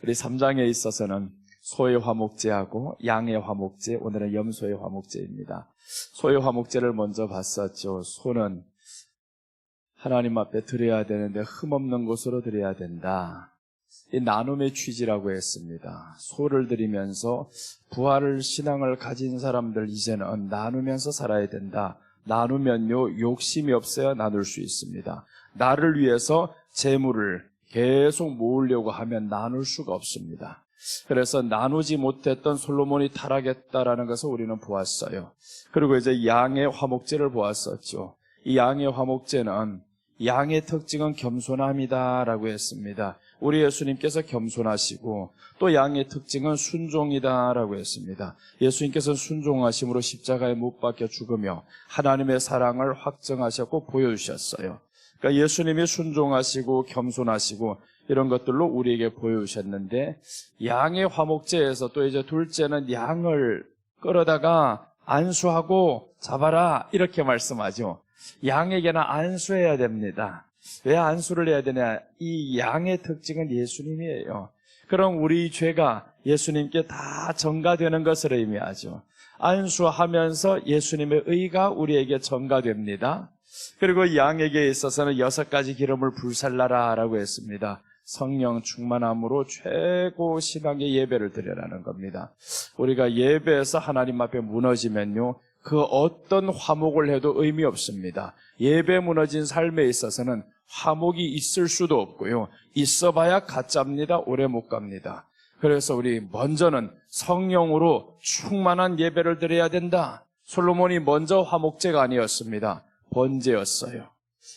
우리 3장에 있어서는 소의 화목제하고 양의 화목제, 오늘은 염소의 화목제입니다. 소의 화목제를 먼저 봤었죠. 소는 하나님 앞에 드려야 되는데 흠없는 곳으로 드려야 된다. 이 나눔의 취지라고 했습니다. 소를 드리면서 부활을 신앙을 가진 사람들 이제는 나누면서 살아야 된다. 나누면요 욕심이 없어야 나눌 수 있습니다. 나를 위해서 재물을 계속 모으려고 하면 나눌 수가 없습니다. 그래서 나누지 못했던 솔로몬이 타락했다라는 것을 우리는 보았어요. 그리고 이제 양의 화목제를 보았었죠. 이 양의 화목제는 양의 특징은 겸손함이다라고 했습니다. 우리 예수님께서 겸손하시고 또 양의 특징은 순종이다라고 했습니다. 예수님께서는 순종하심으로 십자가에 못 박혀 죽으며 하나님의 사랑을 확증하셨고 보여주셨어요. 그러니까 예수님이 순종하시고 겸손하시고 이런 것들로 우리에게 보여주셨는데, 양의 화목제에서 또 이제 둘째는 양을 끌어다가 안수하고 잡아라 이렇게 말씀하죠. 양에게는 안수해야 됩니다. 왜 안수를 해야 되냐? 이 양의 특징은 예수님이에요. 그럼 우리 죄가 예수님께 다 전가되는 것을 의미하죠. 안수하면서 예수님의 의가 우리에게 전가됩니다. 그리고 양에게 있어서는 6가지 기름을 불살라라 라고 했습니다. 성령 충만함으로 최고 신앙의 예배를 드려라는 겁니다. 우리가 예배에서 하나님 앞에 무너지면요 그 어떤 화목을 해도 의미 없습니다. 예배 무너진 삶에 있어서는 화목이 있을 수도 없고요, 있어봐야 가짜입니다. 오래 못 갑니다. 그래서 우리 먼저는 성령으로 충만한 예배를 드려야 된다. 솔로몬이 먼저 화목제가 아니었습니다. 번제였어요.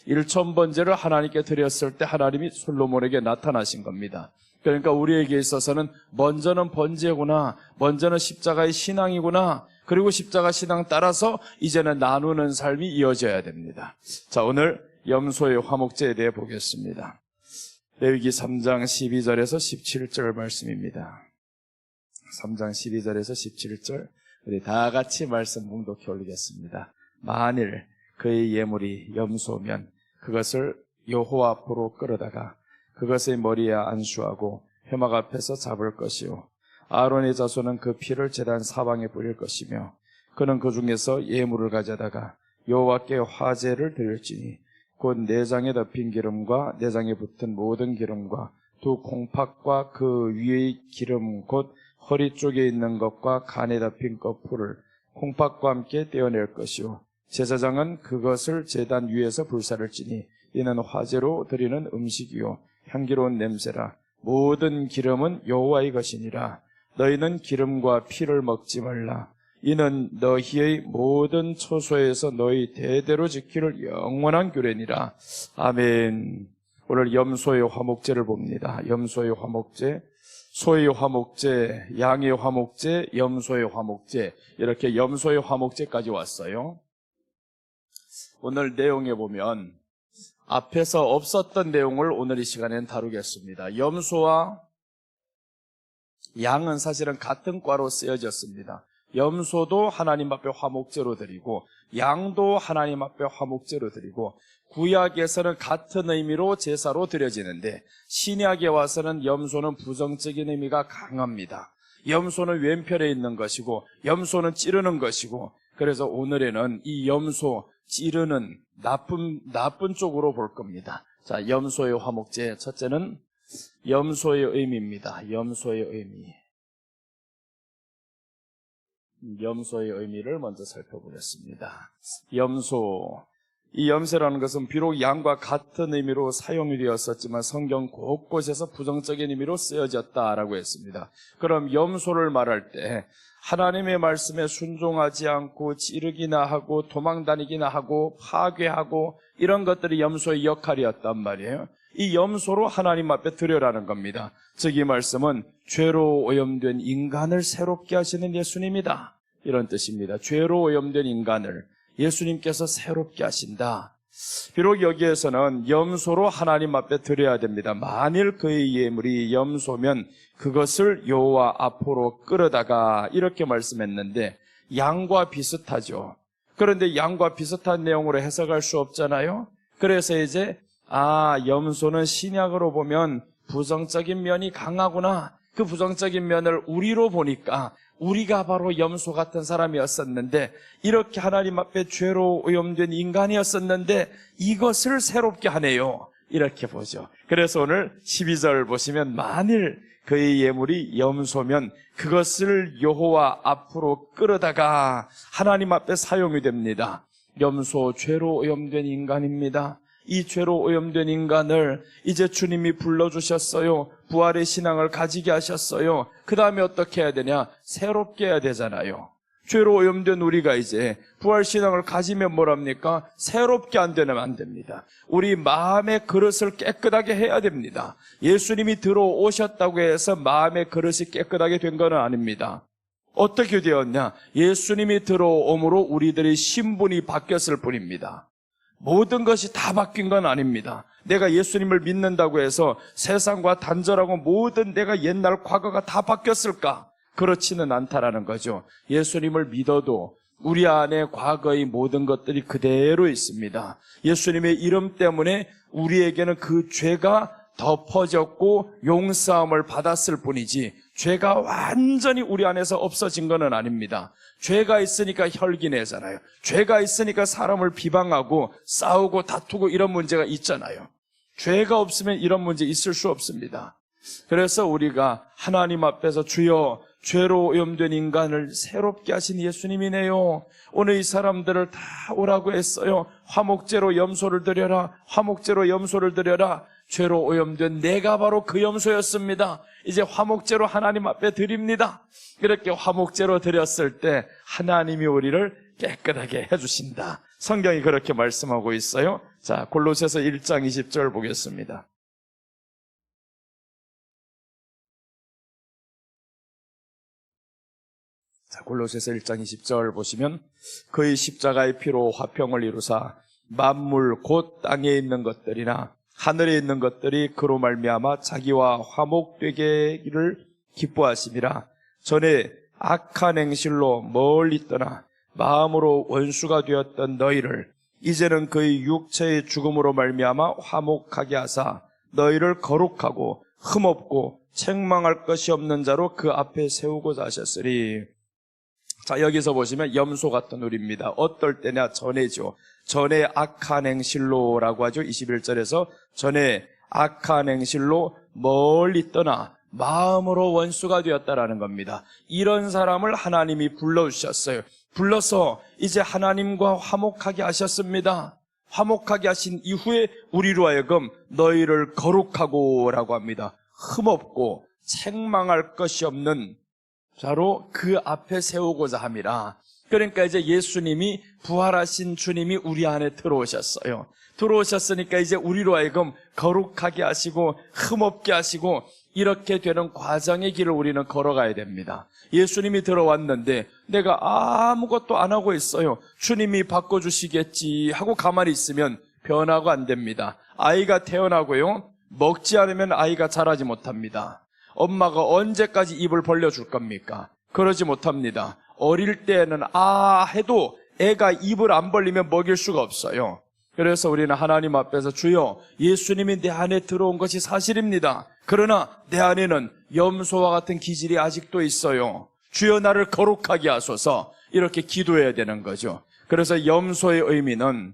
일천번제를 하나님께 드렸을 때 하나님이 솔로몬에게 나타나신 겁니다. 그러니까 우리에게 있어서는 먼저는 번제구나, 먼저는 십자가의 신앙이구나, 그리고 십자가 신앙 따라서 이제는 나누는 삶이 이어져야 됩니다. 자, 오늘 염소의 화목제에 대해 보겠습니다. 레위기 3장 12절에서 17절 말씀입니다. 3장 12절에서 17절 우리 다 같이 말씀 봉독해 올리겠습니다. 만일 그의 예물이 염소면 그것을 여호와 앞으로 끌어다가 그것의 머리에 안수하고 회막 앞에서 잡을 것이요, 아론의 자손은 그 피를 제단 사방에 뿌릴 것이며 그는 그 중에서 예물을 가져다가 여호와께 화제를 드릴지니 곧 내장에 덮인 기름과 내장에 붙은 모든 기름과 두 콩팥과 그 위의 기름 곧 허리 쪽에 있는 것과 간에 덮인 거풀을 콩팥과 함께 떼어낼 것이요, 제사장은 그것을 제단 위에서 불사를지니 이는 화제로 드리는 음식이요 향기로운 냄새라. 모든 기름은 여호와의 것이니라. 너희는 기름과 피를 먹지 말라. 이는 너희의 모든 처소에서 너희 대대로 지키는 영원한 규례니라. 아멘. 오늘 염소의 화목제를 봅니다. 염소의 화목제, 소의 화목제, 양의 화목제, 염소의 화목제, 이렇게 염소의 화목제까지 왔어요. 오늘 내용에 보면 앞에서 없었던 내용을 오늘 이 시간에는 다루겠습니다. 염소와 양은 사실은 같은 과로 쓰여졌습니다. 염소도 하나님 앞에 화목제로 드리고 양도 하나님 앞에 화목제로 드리고, 구약에서는 같은 의미로 제사로 드려지는데 신약에 와서는 염소는 부정적인 의미가 강합니다. 염소는 왼편에 있는 것이고 염소는 찌르는 것이고, 그래서 오늘에는 이 염소 찌르는 나쁜 쪽으로 볼 겁니다. 자, 염소의 화목제, 첫째는 염소의 의미입니다. 염소의 의미. 염소의 의미를 먼저 살펴보겠습니다. 염소, 이 염소라는 것은 비록 양과 같은 의미로 사용이 되었었지만 성경 곳곳에서 부정적인 의미로 쓰여졌다라고 했습니다. 그럼 염소를 말할 때 하나님의 말씀에 순종하지 않고 찌르기나 하고 도망다니기나 하고 파괴하고 이런 것들이 염소의 역할이었단 말이에요. 이 염소로 하나님 앞에 드려라는 겁니다. 즉 이 말씀은 죄로 오염된 인간을 새롭게 하시는 예수님이다, 이런 뜻입니다. 죄로 오염된 인간을 예수님께서 새롭게 하신다. 비록 여기에서는 염소로 하나님 앞에 드려야 됩니다. 만일 그의 예물이 염소면 그것을 여호와 앞으로 끌어다가 이렇게 말씀했는데 양과 비슷하죠. 그런데 양과 비슷한 내용으로 해석할 수 없잖아요. 그래서 이제 염소는 신약으로 보면 부정적인 면이 강하구나, 그 부정적인 면을 우리로 보니까 우리가 바로 염소 같은 사람이었었는데, 이렇게 하나님 앞에 죄로 오염된 인간이었었는데 이것을 새롭게 하네요. 이렇게 보죠. 그래서 오늘 12절 보시면, 만일 그의 예물이 염소면 그것을 여호와 앞으로 끌어다가 하나님 앞에 사용이 됩니다. 염소, 죄로 오염된 인간입니다. 이 죄로 오염된 인간을 이제 주님이 불러주셨어요. 부활의 신앙을 가지게 하셨어요. 그 다음에 어떻게 해야 되냐? 새롭게 해야 되잖아요. 죄로 오염된 우리가 이제 부활신앙을 가지면 뭐랍니까? 새롭게 안 되면 안 됩니다. 우리 마음의 그릇을 깨끗하게 해야 됩니다. 예수님이 들어오셨다고 해서 마음의 그릇이 깨끗하게 된 건 아닙니다. 어떻게 되었냐? 예수님이 들어옴으로 우리들의 신분이 바뀌었을 뿐입니다. 모든 것이 다 바뀐 건 아닙니다. 내가 예수님을 믿는다고 해서 세상과 단절하고 모든 내가 옛날 과거가 다 바뀌었을까? 그렇지는 않다라는 거죠. 예수님을 믿어도 우리 안에 과거의 모든 것들이 그대로 있습니다. 예수님의 이름 때문에 우리에게는 그 죄가 덮어졌고 용서함을 받았을 뿐이지, 죄가 완전히 우리 안에서 없어진 건 아닙니다. 죄가 있으니까 혈기내잖아요. 죄가 있으니까 사람을 비방하고 싸우고 다투고 이런 문제가 있잖아요. 죄가 없으면 이런 문제 있을 수 없습니다. 그래서 우리가 하나님 앞에서 주여, 죄로 오염된 인간을 새롭게 하신 예수님이네요. 오늘 이 사람들을 다 오라고 했어요. 화목제로 염소를 드려라. 화목제로 염소를 드려라. 죄로 오염된 내가 바로 그 염소였습니다. 이제 화목제로 하나님 앞에 드립니다. 이렇게 화목제로 드렸을 때 하나님이 우리를 깨끗하게 해주신다. 성경이 그렇게 말씀하고 있어요. 자, 골로새서 1장 20절 보겠습니다. 자, 골로새서 1장 20절 보시면, 그의 십자가의 피로 화평을 이루사 만물 곧 땅에 있는 것들이나 하늘에 있는 것들이 그로 말미암아 자기와 화목되기를 기뻐하심이라. 전에 악한 행실로 멀리 떠나 마음으로 원수가 되었던 너희를 이제는 그의 육체의 죽음으로 말미암아 화목하게 하사 너희를 거룩하고 흠없고 책망할 것이 없는 자로 그 앞에 세우고자 하셨으리. 자, 여기서 보시면 염소 같은 우리입니다. 어떨 때냐? 전에죠. 전에 악한 행실로라고 하죠. 21절에서 전에 악한 행실로 멀리 떠나 마음으로 원수가 되었다라는 겁니다. 이런 사람을 하나님이 불러주셨어요. 불러서 이제 하나님과 화목하게 하셨습니다. 화목하게 하신 이후에 우리로 하여금 너희를 거룩하고 라고 합니다. 흠없고 책망할 것이 없는 자로 그 앞에 세우고자 함이라. 그러니까 이제 예수님이, 부활하신 주님이 우리 안에 들어오셨어요. 들어오셨으니까 이제 우리로 하여금 거룩하게 하시고 흠없게 하시고 이렇게 되는 과정의 길을 우리는 걸어가야 됩니다. 예수님이 들어왔는데 내가 아무것도 안 하고 있어요. 주님이 바꿔주시겠지 하고 가만히 있으면 변화가 안 됩니다. 아이가 태어나고요, 먹지 않으면 아이가 자라지 못합니다. 엄마가 언제까지 입을 벌려줄 겁니까? 그러지 못합니다. 어릴 때는 해도 애가 입을 안 벌리면 먹일 수가 없어요. 그래서 우리는 하나님 앞에서 주여, 예수님이 내 안에 들어온 것이 사실입니다. 그러나 내 안에는 염소와 같은 기질이 아직도 있어요. 주여 나를 거룩하게 하소서. 이렇게 기도해야 되는 거죠. 그래서 염소의 의미는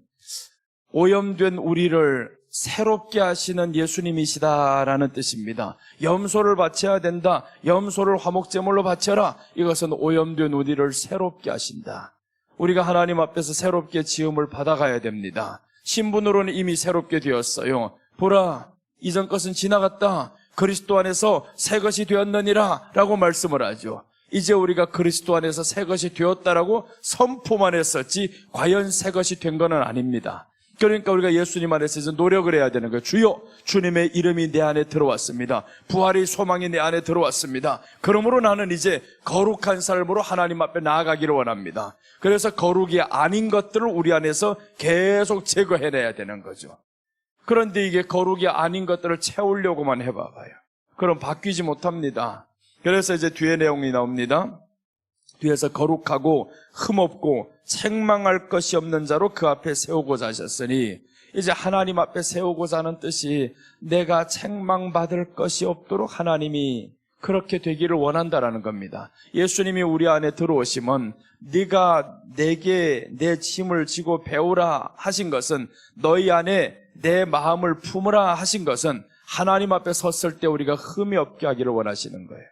오염된 우리를 새롭게 하시는 예수님이시다라는 뜻입니다. 염소를 바쳐야 된다. 염소를 화목제물로 바쳐라. 이것은 오염된 우리를 새롭게 하신다. 우리가 하나님 앞에서 새롭게 지음을 받아가야 됩니다. 신분으로는 이미 새롭게 되었어요. 보라, 이전 것은 지나갔다. 그리스도 안에서 새 것이 되었느니라 라고 말씀을 하죠. 이제 우리가 그리스도 안에서 새 것이 되었다라고 선포만 했었지 과연 새 것이 된 건 아닙니다. 그러니까 우리가 예수님 안에서 이제 노력을 해야 되는 거예요. 주여, 주님의 이름이 내 안에 들어왔습니다. 부활의 소망이 내 안에 들어왔습니다. 그러므로 나는 이제 거룩한 삶으로 하나님 앞에 나아가기를 원합니다. 그래서 거룩이 아닌 것들을 우리 안에서 계속 제거해내야 되는 거죠. 그런데 이게 거룩이 아닌 것들을 채우려고만 해봐봐요. 그럼 바뀌지 못합니다. 그래서 이제 뒤에 내용이 나옵니다. 뒤에서 거룩하고 흠없고 책망할 것이 없는 자로 그 앞에 세우고자 하셨으니, 이제 하나님 앞에 세우고자 하는 뜻이 내가 책망받을 것이 없도록 하나님이 그렇게 되기를 원한다라는 겁니다. 예수님이 우리 안에 들어오시면 네가 내게 내 짐을 지고 배우라 하신 것은, 너희 안에 내 마음을 품으라 하신 것은 하나님 앞에 섰을 때 우리가 흠이 없게 하기를 원하시는 거예요.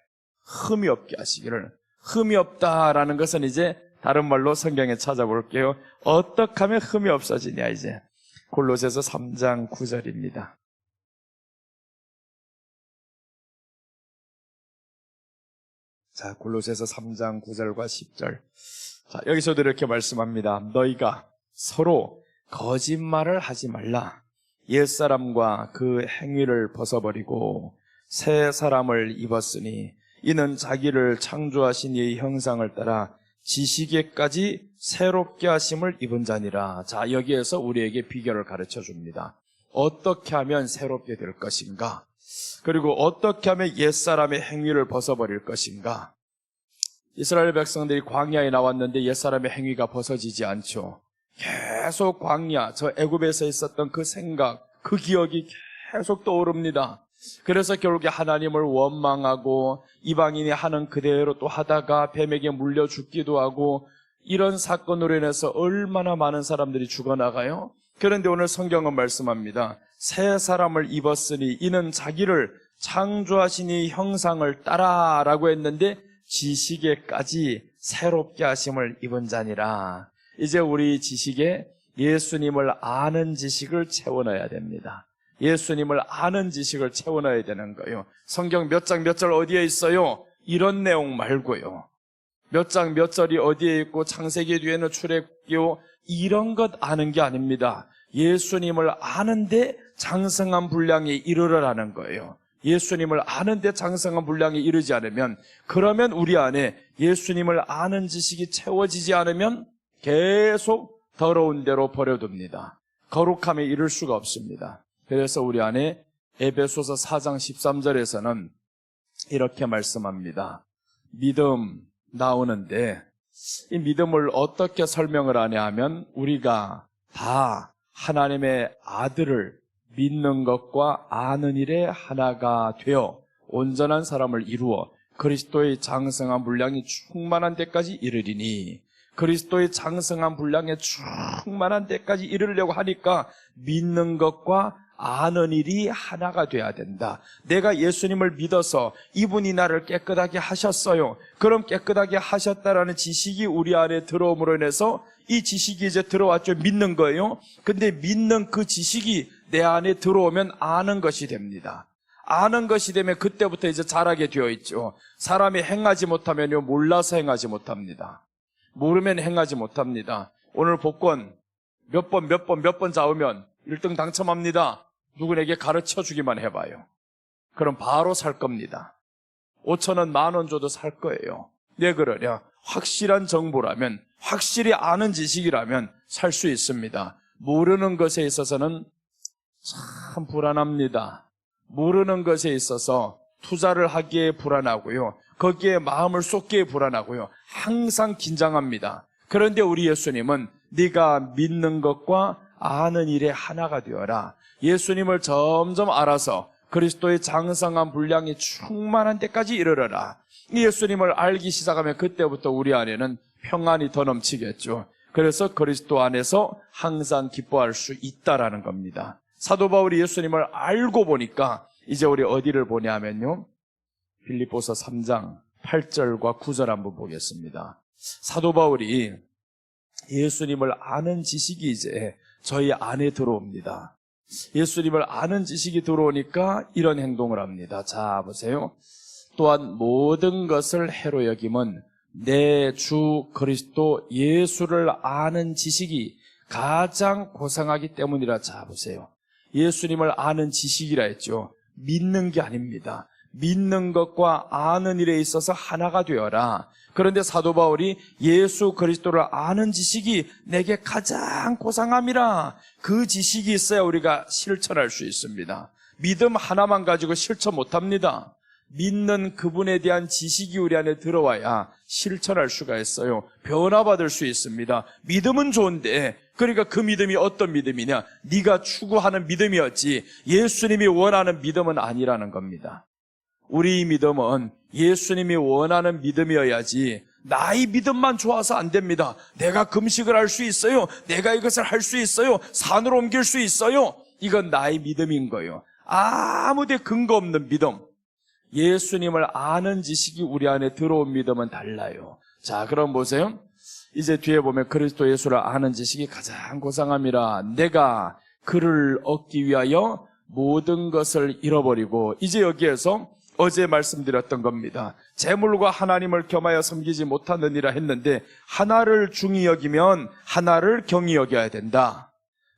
흠이 없게 하시기를. 흠이 없다라는 것은 이제 다른 말로 성경에 찾아볼게요. 어떻게 하면 흠이 없어지냐, 이제 골로새서 3장 9절입니다. 자, 골로새서 3장 9절과 10절. 자, 여기서도 이렇게 말씀합니다. 너희가 서로 거짓말을 하지 말라. 옛사람과 그 행위를 벗어버리고 새 사람을 입었으니 이는 자기를 창조하신 이의 형상을 따라 지식에까지 새롭게 하심을 입은 자니라. 자, 여기에서 우리에게 비결을 가르쳐 줍니다. 어떻게 하면 새롭게 될 것인가? 그리고 어떻게 하면 옛사람의 행위를 벗어버릴 것인가? 이스라엘 백성들이 광야에 나왔는데 옛사람의 행위가 벗어지지 않죠. 계속 광야, 저 애굽에서 있었던 그 생각, 그 기억이 계속 떠오릅니다. 그래서 결국에 하나님을 원망하고 이방인이 하는 그대로 또 하다가 뱀에게 물려 죽기도 하고, 이런 사건으로 인해서 얼마나 많은 사람들이 죽어나가요? 그런데 오늘 성경은 말씀합니다. 새 사람을 입었으니 이는 자기를 창조하신 이 형상을 따라라고 했는데 지식에까지 새롭게 하심을 입은 자니라. 이제 우리 지식에 예수님을 아는 지식을 채워넣어야 됩니다. 예수님을 아는 지식을 채워넣어야 되는 거예요. 성경 몇 장 몇 절 어디에 있어요? 이런 내용 말고요. 몇 장 몇 절이 어디에 있고 창세기 뒤에는 출애굽기요, 이런 것 아는 게 아닙니다. 예수님을 아는데 장성한 분량에 이르러라는 거예요. 예수님을 아는데 장성한 분량에 이르지 않으면, 그러면 우리 안에 예수님을 아는 지식이 채워지지 않으면 계속 더러운 대로 버려둡니다. 거룩함에 이를 수가 없습니다. 그래서 우리 안에 에베소서 4장 13절에서는 이렇게 말씀합니다. 믿음 나오는데 이 믿음을 어떻게 설명을 하냐 하면, 우리가 다 하나님의 아들을 믿는 것과 아는 일에 하나가 되어 온전한 사람을 이루어 그리스도의 장성한 분량이 충만한 데까지 이르리니, 그리스도의 장성한 분량에 충만한 데까지 이르려고 하니까 믿는 것과 아는 일이 하나가 돼야 된다. 내가 예수님을 믿어서 이분이 나를 깨끗하게 하셨어요. 그럼 깨끗하게 하셨다라는 지식이 우리 안에 들어옴으로 인해서 이 지식이 이제 들어왔죠. 믿는 거예요. 근데 믿는 그 지식이 내 안에 들어오면 아는 것이 됩니다. 아는 것이 되면 그때부터 이제 자라게 되어 있죠. 사람이 행하지 못하면요, 몰라서 행하지 못합니다. 모르면 행하지 못합니다. 오늘 복권 몇 번 잡으면 1등 당첨합니다. 누구에게 가르쳐 주기만 해봐요. 그럼 바로 살 겁니다. 5,000원, 10,000원 줘도 살 거예요. 왜 그러냐? 확실한 정보라면, 확실히 아는 지식이라면 살 수 있습니다. 모르는 것에 있어서는 참 불안합니다. 모르는 것에 있어서 투자를 하기에 불안하고요, 거기에 마음을 쏟기에 불안하고요, 항상 긴장합니다. 그런데 우리 예수님은 네가 믿는 것과 아는 일에 하나가 되어라. 예수님을 점점 알아서 그리스도의 장성한 분량이 충만한 데까지 이르러라. 이 예수님을 알기 시작하면 그때부터 우리 안에는 평안이 더 넘치겠죠. 그래서 그리스도 안에서 항상 기뻐할 수 있다라는 겁니다. 사도 바울이 예수님을 알고 보니까 이제 우리 어디를 보냐면요, 빌립보서 3장 8절과 9절 한번 보겠습니다. 사도 바울이 예수님을 아는 지식이 이제 저희 안에 들어옵니다. 예수님을 아는 지식이 들어오니까 이런 행동을 합니다. 자, 보세요. 또한 모든 것을 해로 여김은 내 주 그리스도 예수를 아는 지식이 가장 고상하기 때문이라. 자, 보세요. 예수님을 아는 지식이라 했죠. 믿는 게 아닙니다. 믿는 것과 아는 일에 있어서 하나가 되어라. 그런데 사도 바울이 예수 그리스도를 아는 지식이 내게 가장 고상함이라. 그 지식이 있어야 우리가 실천할 수 있습니다. 믿음 하나만 가지고 실천 못합니다. 믿는 그분에 대한 지식이 우리 안에 들어와야 실천할 수가 있어요. 변화받을 수 있습니다. 믿음은 좋은데, 그러니까 그 믿음이 어떤 믿음이냐? 네가 추구하는 믿음이었지 예수님이 원하는 믿음은 아니라는 겁니다. 우리 믿음은 예수님이 원하는 믿음이어야지 나의 믿음만 좋아서 안 됩니다. 내가 금식을 할 수 있어요. 내가 이것을 할 수 있어요. 산으로 옮길 수 있어요. 이건 나의 믿음인 거예요. 아무데 근거 없는 믿음. 예수님을 아는 지식이 우리 안에 들어온 믿음은 달라요. 자, 그럼 보세요. 이제 뒤에 보면 그리스도 예수를 아는 지식이 가장 고상함이라 내가 그를 얻기 위하여 모든 것을 잃어버리고, 이제 여기에서 어제 말씀드렸던 겁니다. 재물과 하나님을 겸하여 섬기지 못하느니라 했는데 하나를 중히 여기면 하나를 경히 여겨야 된다.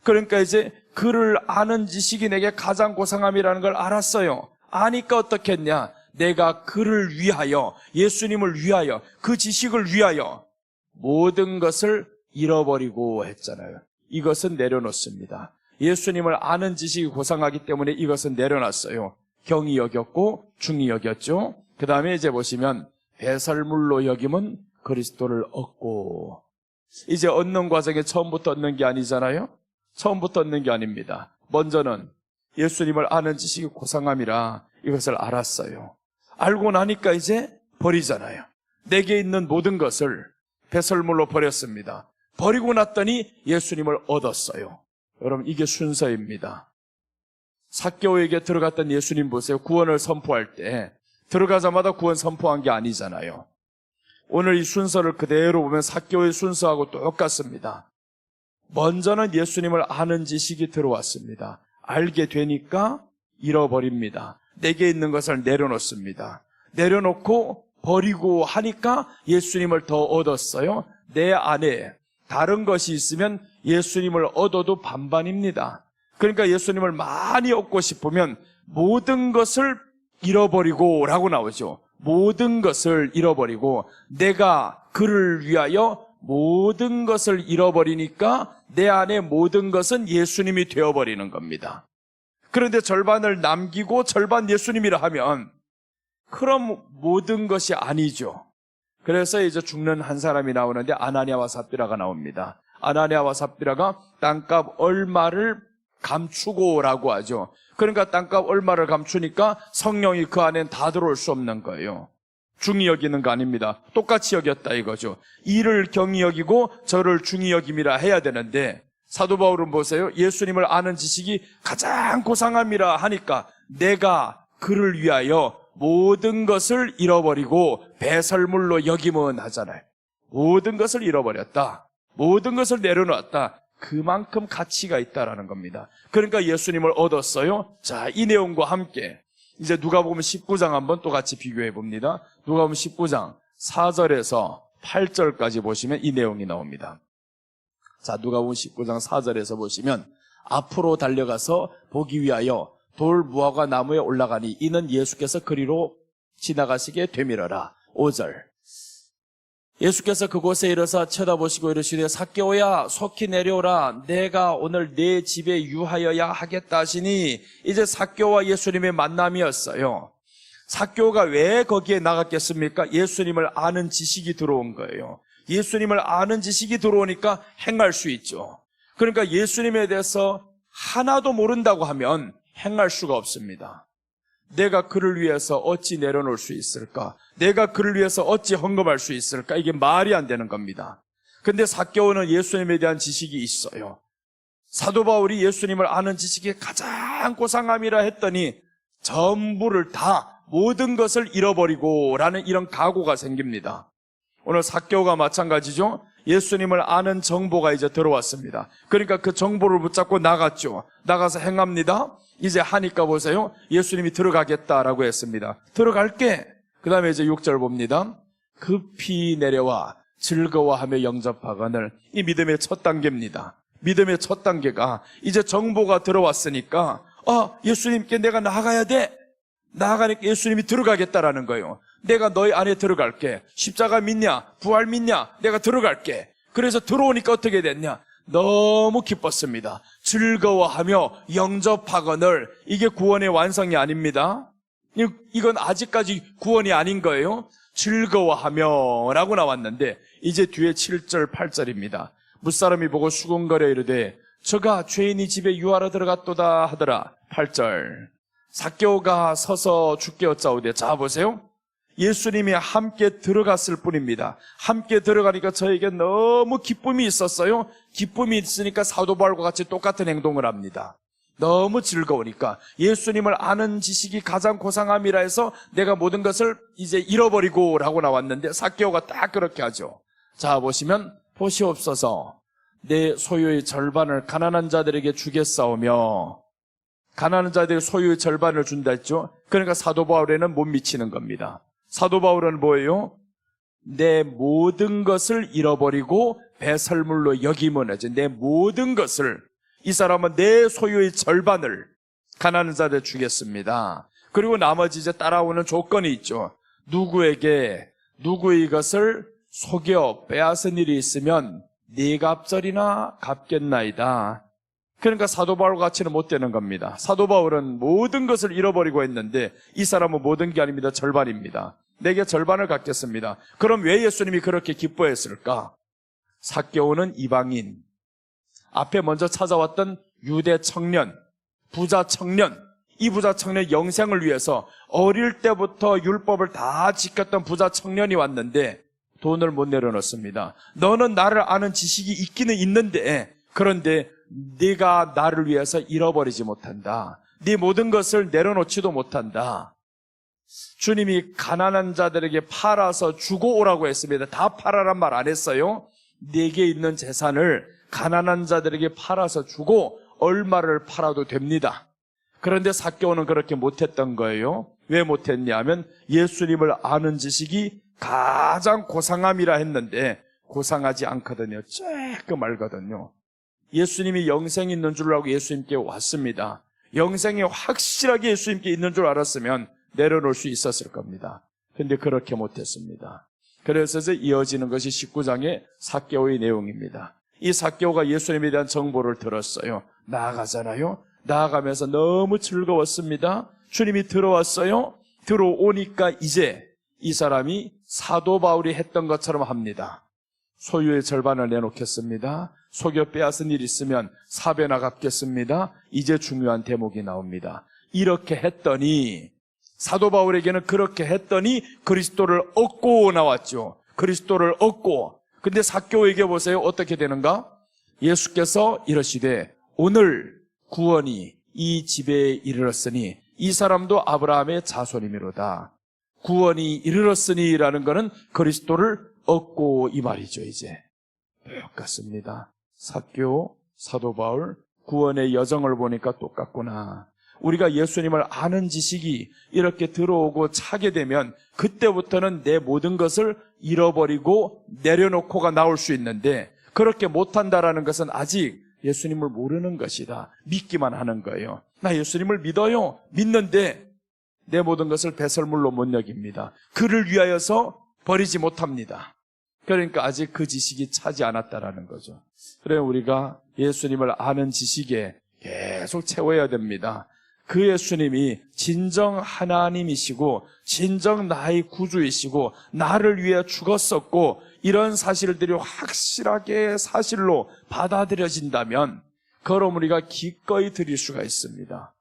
그러니까 이제 그를 아는 지식이 내게 가장 고상함이라는 걸 알았어요. 아니까 어떻게 했냐? 내가 그를 위하여, 예수님을 위하여, 그 지식을 위하여 모든 것을 잃어버리고 했잖아요. 이것은 내려놓습니다. 예수님을 아는 지식이 고상하기 때문에 이것은 내려놨어요. 경히 여겼고 중히 여겼죠. 그 다음에 이제 보시면 배설물로 여김은 그리스도를 얻고, 이제 얻는 과정에 처음부터 얻는 게 아니잖아요. 처음부터 얻는 게 아닙니다. 먼저는 예수님을 아는 지식이 고상함이라 이것을 알았어요. 알고 나니까 이제 버리잖아요. 내게 있는 모든 것을 배설물로 버렸습니다. 버리고 났더니 예수님을 얻었어요. 여러분, 이게 순서입니다. 삭개오에게 들어갔던 예수님 보세요. 구원을 선포할 때 들어가자마자 구원 선포한 게 아니잖아요. 오늘 이 순서를 그대로 보면 삭개오의 순서하고 똑같습니다. 먼저는 예수님을 아는 지식이 들어왔습니다. 알게 되니까 잃어버립니다. 내게 있는 것을 내려놓습니다. 내려놓고 버리고 하니까 예수님을 더 얻었어요. 내 안에 다른 것이 있으면 예수님을 얻어도 반반입니다. 그러니까 예수님을 많이 얻고 싶으면 모든 것을 잃어버리고 라고 나오죠. 모든 것을 잃어버리고 내가 그를 위하여 모든 것을 잃어버리니까 내 안에 모든 것은 예수님이 되어버리는 겁니다. 그런데 절반을 남기고 절반 예수님이라 하면 그럼 모든 것이 아니죠. 그래서 이제 죽는 한 사람이 나오는데 아나니아와 삽비라가 나옵니다. 아나니아와 삽비라가 땅값 얼마를 감추고라고 하죠. 그러니까 땅값 얼마를 감추니까 성령이 그 안엔 다 들어올 수 없는 거예요. 중히 여기는 거 아닙니다. 똑같이 여겼다 이거죠. 이를 경히 여기고 저를 중히 여김이라 해야 되는데 사도 바울은 보세요. 예수님을 아는 지식이 가장 고상함이라 하니까 내가 그를 위하여 모든 것을 잃어버리고 배설물로 여김은 하잖아요. 모든 것을 잃어버렸다. 모든 것을 내려놓았다. 그만큼 가치가 있다라는 겁니다. 그러니까 예수님을 얻었어요. 자, 이 내용과 함께 이제 누가복음 19장 한번 또 같이 비교해 봅니다. 누가복음 19장 4절에서 8절까지 보시면 이 내용이 나옵니다. 자, 누가복음 19장 4절에서 보시면 앞으로 달려가서 보기 위하여 돌 무화과 나무에 올라가니 이는 예수께서 그리로 지나가시게 되밀어라. 5절 예수께서 그곳에 이르사 쳐다보시고 이르시되 삭개오야 속히 내려오라. 내가 오늘 내 집에 유하여야 하겠다 하시니 이제 삭개오와 예수님의 만남이었어요. 삭개오가 왜 거기에 나갔겠습니까? 예수님을 아는 지식이 들어온 거예요. 예수님을 아는 지식이 들어오니까 행할 수 있죠. 그러니까 예수님에 대해서 하나도 모른다고 하면 행할 수가 없습니다. 내가 그를 위해서 어찌 내려놓을 수 있을까? 내가 그를 위해서 어찌 헌금할 수 있을까? 이게 말이 안 되는 겁니다. 근데 삭개오는 예수님에 대한 지식이 있어요. 사도 바울이 예수님을 아는 지식이 가장 고상함이라 했더니 전부를 다 모든 것을 잃어버리고 라는 이런 각오가 생깁니다. 오늘 삭개오가 마찬가지죠. 예수님을 아는 정보가 이제 들어왔습니다. 그러니까 그 정보를 붙잡고 나갔죠. 나가서 행합니다. 이제 하니까 보세요. 예수님이 들어가겠다라고 했습니다. 들어갈게. 그 다음에 이제 6절 봅니다. 급히 내려와 즐거워하며 영접하거늘. 이 믿음의 첫 단계입니다. 믿음의 첫 단계가 이제 정보가 들어왔으니까 예수님께 내가 나가야 돼. 나가니까 예수님이 들어가겠다라는 거예요. 내가 너희 안에 들어갈게. 십자가 믿냐? 부활 믿냐? 내가 들어갈게. 그래서 들어오니까 어떻게 됐냐? 너무 기뻤습니다. 즐거워하며 영접하거늘. 이게 구원의 완성이 아닙니다. 이건 아직까지 구원이 아닌 거예요. 즐거워하며 라고 나왔는데 이제 뒤에 7절 8절입니다. 뭇사람이 보고 수군거려 이르되 저가 죄인이 집에 유하러 들어갔도다 하더라. 8절 삭개오가 서서 주께 여짜오되, 자 보세요. 예수님이 함께 들어갔을 뿐입니다. 함께 들어가니까 저에게 너무 기쁨이 있었어요. 기쁨이 있으니까 사도 바울과 같이 똑같은 행동을 합니다. 너무 즐거우니까. 예수님을 아는 지식이 가장 고상함이라 해서 내가 모든 것을 이제 잃어버리고 라고 나왔는데, 삭개오가 딱 그렇게 하죠. 자 보시면, 보시옵소서, 내 소유의 절반을 가난한 자들에게 주겠사오며, 가난한 자들의 소유의 절반을 준다 했죠. 그러니까 사도 바울에는 못 미치는 겁니다. 사도 바울은 뭐예요? 내 모든 것을 잃어버리고 배설물로 여기면 하지. 내 모든 것을, 이 사람은 내 소유의 절반을 가난한 자들에 주겠습니다. 그리고 나머지 이제 따라오는 조건이 있죠. 누구에게 누구의 것을 속여 빼앗은 일이 있으면 네 갑절이나 갚겠나이다. 그러니까 사도 바울 같이는 못 되는 겁니다. 사도 바울은 모든 것을 잃어버리고 했는데, 이 사람은 모든 게 아닙니다. 절반입니다. 내게 절반을 갖겠습니다. 그럼 왜 예수님이 그렇게 기뻐했을까? 삭개오는 이방인, 앞에 먼저 찾아왔던 유대 청년, 부자 청년, 이 부자 청년 영생을 위해서 어릴 때부터 율법을 다 지켰던 부자 청년이 왔는데 돈을 못 내려놓습니다. 너는 나를 아는 지식이 있기는 있는데, 그런데 네가 나를 위해서 잃어버리지 못한다. 네 모든 것을 내려놓지도 못한다. 주님이 가난한 자들에게 팔아서 주고 오라고 했습니다. 다 팔아란 말 안 했어요. 네게 있는 재산을 가난한 자들에게 팔아서 주고 얼마를 팔아도 됩니다. 그런데 삭개오는 그렇게 못했던 거예요. 왜 못했냐 하면 예수님을 아는 지식이 가장 고상함이라 했는데 고상하지 않거든요. 조금 알거든요. 예수님이 영생이 있는 줄 알고 예수님께 왔습니다. 영생이 확실하게 예수님께 있는 줄 알았으면 내려놓을 수 있었을 겁니다. 그런데 그렇게 못했습니다. 그래서 이제 이어지는 것이 19장의 삭개오의 내용입니다. 이 삭개오가 예수님에 대한 정보를 들었어요. 나아가잖아요. 나아가면서 너무 즐거웠습니다. 주님이 들어왔어요. 들어오니까 이제 이 사람이 사도 바울이 했던 것처럼 합니다. 소유의 절반을 내놓겠습니다. 속여 빼앗은 일 있으면 사배나 갚겠습니다. 이제 중요한 대목이 나옵니다. 이렇게 했더니, 사도 바울에게는 그렇게 했더니 그리스도를 얻고 나왔죠. 그리스도를 얻고. 근데 삭개오에게 보세요. 어떻게 되는가? 예수께서 이러시되 오늘 구원이 이 집에 이르렀으니 이 사람도 아브라함의 자손이미로다. 구원이 이르렀으니라는 것은 그리스도를 얻고 이 말이죠. 이제 똑같습니다. 삭개오, 사도 바울, 구원의 여정을 보니까 똑같구나. 우리가 예수님을 아는 지식이 이렇게 들어오고 차게 되면 그때부터는 내 모든 것을 잃어버리고 내려놓고가 나올 수 있는데, 그렇게 못한다라는 것은 아직 예수님을 모르는 것이다. 믿기만 하는 거예요. 나 예수님을 믿어요. 믿는데 내 모든 것을 배설물로 못 여깁니다. 그를 위하여서 버리지 못합니다. 그러니까 아직 그 지식이 차지 않았다라는 거죠. 그래 우리가 예수님을 아는 지식에 계속 채워야 됩니다. 그 예수님이 진정 하나님이시고 진정 나의 구주이시고 나를 위해 죽었었고, 이런 사실들이 확실하게 사실로 받아들여진다면 그럼 우리가 기꺼이 드릴 수가 있습니다.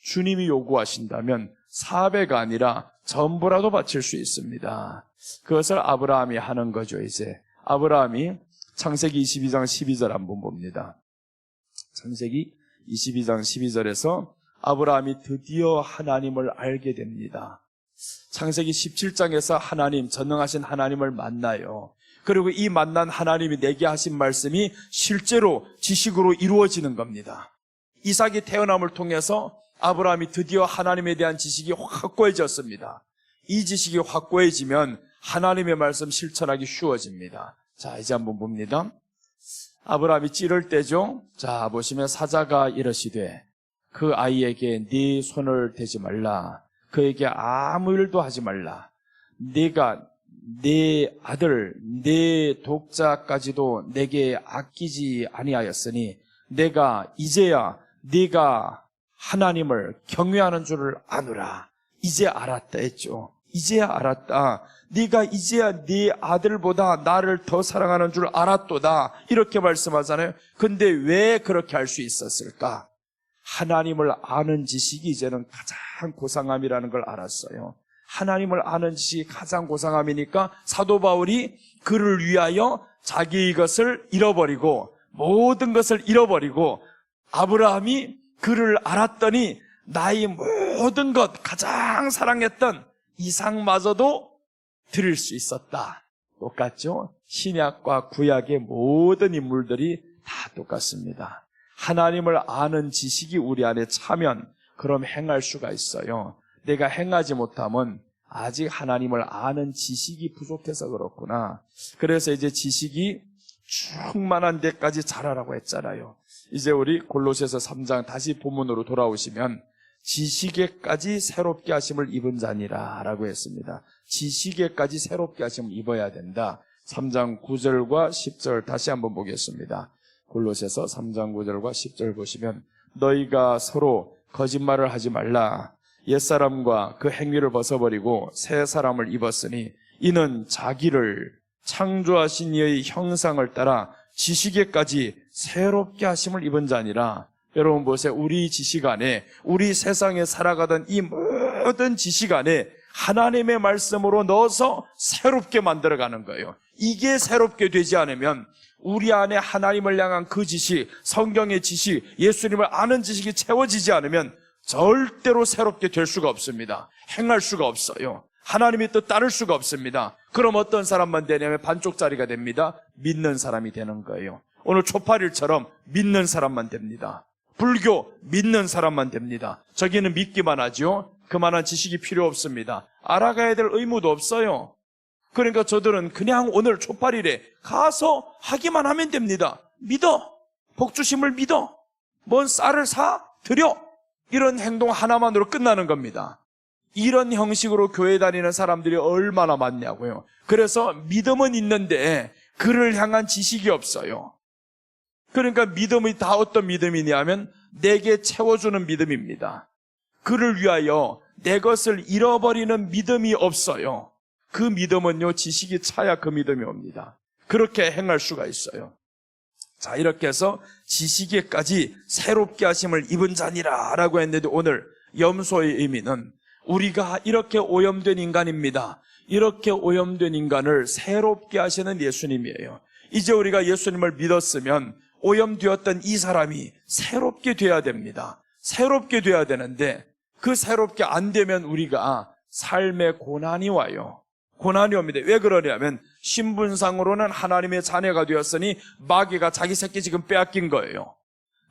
주님이 요구하신다면 4배가 아니라 전부라도 바칠 수 있습니다. 그것을 아브라함이 하는 거죠. 이제 아브라함이 창세기 22장 12절 한번 봅니다. 창세기 22장 12절에서 아브라함이 드디어 하나님을 알게 됩니다. 창세기 17장에서 하나님, 전능하신 하나님을 만나요. 그리고 이 만난 하나님이 내게 하신 말씀이 실제로 지식으로 이루어지는 겁니다. 이삭이 태어남을 통해서 아브라함이 드디어 하나님에 대한 지식이 확고해졌습니다. 이 지식이 확고해지면 하나님의 말씀 실천하기 쉬워집니다. 자, 이제 한번 봅니다. 아브라함이 찌를 때죠. 자, 보시면 사자가 이러시되 그 아이에게 네 손을 대지 말라. 그에게 아무 일도 하지 말라. 네가 네 아들, 네 독자까지도 내게 아끼지 아니하였으니 내가 이제야 네가 하나님을 경외하는 줄을 아노라. 이제 알았다 했죠. 이제야 알았다. 네가 이제야 네 아들보다 나를 더 사랑하는 줄 알았도다. 이렇게 말씀하잖아요. 근데 왜 그렇게 할 수 있었을까? 하나님을 아는 지식이 이제는 가장 고상함이라는 걸 알았어요. 하나님을 아는 지식이 가장 고상함이니까 사도 바울이 그를 위하여 자기의 것을 잃어버리고 모든 것을 잃어버리고 아브라함이 그를 알았더니 나의 모든 것 가장 사랑했던 이삭마저도 드릴 수 있었다. 똑같죠? 신약과 구약의 모든 인물들이 다 똑같습니다. 하나님을 아는 지식이 우리 안에 차면 그럼 행할 수가 있어요. 내가 행하지 못하면 아직 하나님을 아는 지식이 부족해서 그렇구나. 그래서 이제 지식이 충만한 데까지 자라라고 했잖아요. 이제 우리 골로새서 3장 다시 본문으로 돌아오시면 지식에까지 새롭게 하심을 입은 자니라 라고 했습니다. 지식에까지 새롭게 하심을 입어야 된다. 3장 9절과 10절 다시 한번 보겠습니다. 골로새서 3장 9절과 10절 보시면 너희가 서로 거짓말을 하지 말라. 옛사람과 그 행위를 벗어버리고 새 사람을 입었으니 이는 자기를 창조하신 이의 형상을 따라 지식에까지 새롭게 하심을 입은 자니라. 여러분 보세요. 우리 지식 안에, 우리 세상에 살아가던 이 모든 지식 안에 하나님의 말씀으로 넣어서 새롭게 만들어가는 거예요. 이게 새롭게 되지 않으면 우리 안에 하나님을 향한 그 지식, 성경의 지식, 예수님을 아는 지식이 채워지지 않으면 절대로 새롭게 될 수가 없습니다. 행할 수가 없어요. 하나님의 뜻 따를 수가 없습니다. 그럼 어떤 사람만 되냐면 반쪽짜리가 됩니다. 믿는 사람이 되는 거예요. 오늘 초파일처럼 믿는 사람만 됩니다. 불교 믿는 사람만 됩니다. 저기는 믿기만 하죠. 그만한 지식이 필요 없습니다. 알아가야 될 의무도 없어요. 그러니까 저들은 그냥 오늘 초파일에 가서 하기만 하면 됩니다. 믿어. 복주심을 믿어. 뭔 쌀을 사? 드려. 이런 행동 하나만으로 끝나는 겁니다. 이런 형식으로 교회 다니는 사람들이 얼마나 많냐고요. 그래서 믿음은 있는데 그를 향한 지식이 없어요. 그러니까 믿음이 다 어떤 믿음이냐면 내게 채워주는 믿음입니다. 그를 위하여 내 것을 잃어버리는 믿음이 없어요. 그 믿음은요, 지식이 차야 그 믿음이 옵니다. 그렇게 행할 수가 있어요. 자, 이렇게 해서 지식에까지 새롭게 하심을 입은 자니라 라고 했는데 오늘 염소의 의미는 우리가 이렇게 오염된 인간입니다. 이렇게 오염된 인간을 새롭게 하시는 예수님이에요. 이제 우리가 예수님을 믿었으면 오염되었던 이 사람이 새롭게 돼야 됩니다. 새롭게 돼야 되는데 그 새롭게 안 되면 우리가 삶에 고난이 와요. 고난이 옵니다. 왜 그러냐면 신분상으로는 하나님의 자녀가 되었으니 마귀가 자기 새끼 지금 빼앗긴 거예요.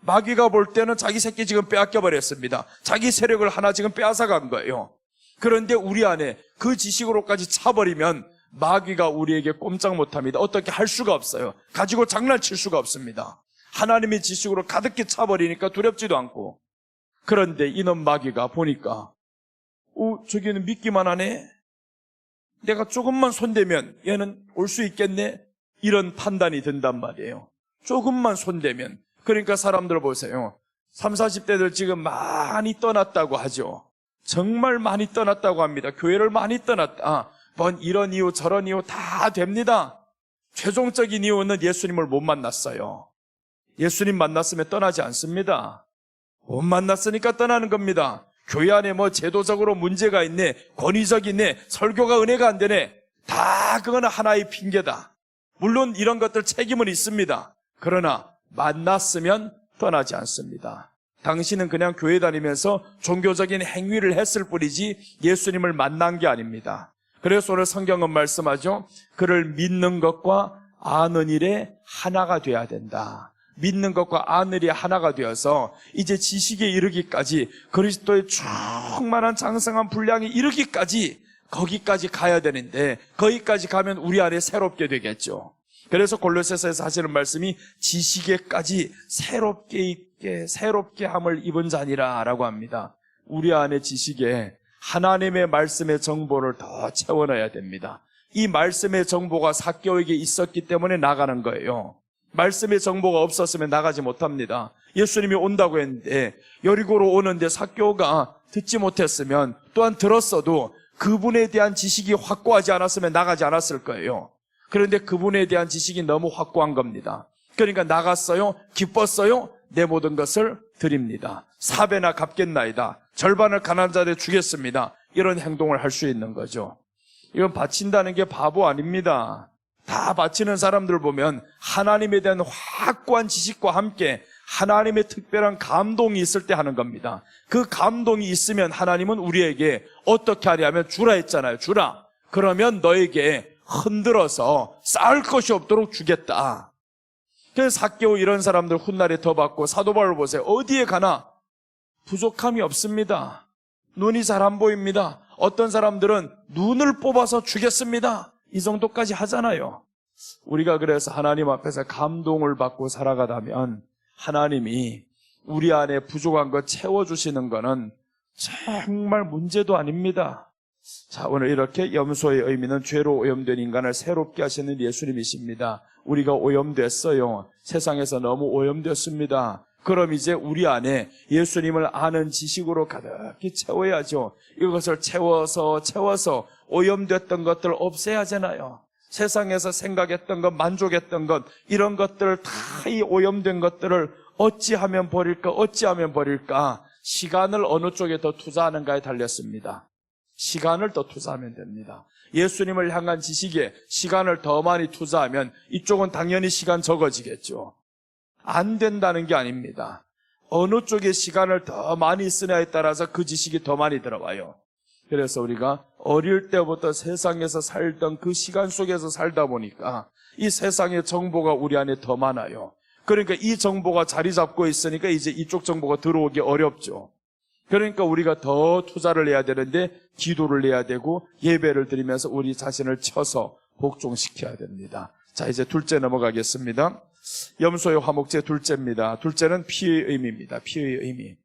마귀가 볼 때는 자기 새끼 지금 빼앗겨버렸습니다. 자기 세력을 하나 지금 빼앗아간 거예요. 그런데 우리 안에 그 지식으로까지 차버리면 마귀가 우리에게 꼼짝 못합니다. 어떻게 할 수가 없어요. 가지고 장난칠 수가 없습니다. 하나님의 지식으로 가득히 차버리니까 두렵지도 않고. 그런데 이놈 마귀가 보니까 저기는 믿기만 하네. 내가 조금만 손대면 얘는 올 수 있겠네. 이런 판단이 든단 말이에요. 조금만 손대면. 그러니까 사람들 보세요. 30, 40대들 지금 많이 떠났다고 하죠. 정말 많이 떠났다고 합니다. 교회를 많이 떠났다. 뭔 이런 이유 저런 이유 다 됩니다. 최종적인 이유는 예수님을 못 만났어요. 예수님 만났으면 떠나지 않습니다. 못 만났으니까 떠나는 겁니다. 교회 안에 뭐 제도적으로 문제가 있네, 권위적이네, 설교가 은혜가 안 되네, 다 그거는 하나의 핑계다. 물론 이런 것들 책임은 있습니다. 그러나 만났으면 떠나지 않습니다. 당신은 그냥 교회 다니면서 종교적인 행위를 했을 뿐이지 예수님을 만난 게 아닙니다. 그래서 오늘 성경은 말씀하죠. 그를 믿는 것과 아는 일에 하나가 돼야 된다. 믿는 것과 아는 일이 하나가 되어서 이제 지식에 이르기까지, 그리스도의 충만한 장성한 분량에 이르기까지 거기까지 가야 되는데 거기까지 가면 우리 안에 새롭게 되겠죠. 그래서 골로새서에서 하시는 말씀이 지식에까지 새롭게 함을 입은 자니라 라고 합니다. 우리 안에 지식에 하나님의 말씀의 정보를 더 채워넣어야 됩니다. 이 말씀의 정보가 삭개오에게 있었기 때문에 나가는 거예요. 말씀의 정보가 없었으면 나가지 못합니다. 예수님이 온다고 했는데 여리고로 오는데 삭개오가 듣지 못했으면, 또한 들었어도 그분에 대한 지식이 확고하지 않았으면 나가지 않았을 거예요. 그런데 그분에 대한 지식이 너무 확고한 겁니다. 그러니까 나갔어요. 기뻤어요. 내 모든 것을 드립니다. 4배나 갚겠나이다. 절반을 가난한 자들에 주겠습니다. 이런 행동을 할 수 있는 거죠. 이건 바친다는 게 바보 아닙니다. 다 바치는 사람들 보면 하나님에 대한 확고한 지식과 함께 하나님의 특별한 감동이 있을 때 하는 겁니다. 그 감동이 있으면 하나님은 우리에게 어떻게 하냐면 주라 했잖아요. 주라. 그러면 너에게 흔들어서 쌓을 것이 없도록 주겠다. 그래서 삭개오 이런 사람들 훗날에 더 받고 사도 바울 보세요. 어디에 가나 부족함이 없습니다. 눈이 잘 안 보입니다. 어떤 사람들은 눈을 뽑아서 주겠습니다. 이 정도까지 하잖아요. 우리가 그래서 하나님 앞에서 감동을 받고 살아가다면 하나님이 우리 안에 부족한 것 채워주시는 거는 정말 문제도 아닙니다. 자, 오늘 이렇게 염소의 의미는 죄로 오염된 인간을 새롭게 하시는 예수님이십니다. 우리가 오염됐어요. 세상에서 너무 오염됐습니다. 그럼 이제 우리 안에 예수님을 아는 지식으로 가득히 채워야죠. 이것을 채워서 오염됐던 것들을 없애야 하잖아요. 세상에서 생각했던 것, 만족했던 것, 이런 것들을 다 이 오염된 것들을 어찌하면 버릴까? 시간을 어느 쪽에 더 투자하는가에 달렸습니다. 시간을 더 투자하면 됩니다. 예수님을 향한 지식에 시간을 더 많이 투자하면 이쪽은 당연히 시간 적어지겠죠. 안 된다는 게 아닙니다. 어느 쪽에 시간을 더 많이 쓰냐에 따라서 그 지식이 더 많이 들어와요. 그래서 우리가 어릴 때부터 세상에서 살던 그 시간 속에서 살다 보니까 이 세상의 정보가 우리 안에 더 많아요. 그러니까 이 정보가 자리 잡고 있으니까 이제 이쪽 정보가 들어오기 어렵죠. 그러니까 우리가 더 투자를 해야 되는데 기도를 해야 되고 예배를 드리면서 우리 자신을 쳐서 복종시켜야 됩니다. 자, 이제 둘째 넘어가겠습니다. 염소의 화목제 둘째입니다. 둘째는 피의 의미입니다. 피의 의미.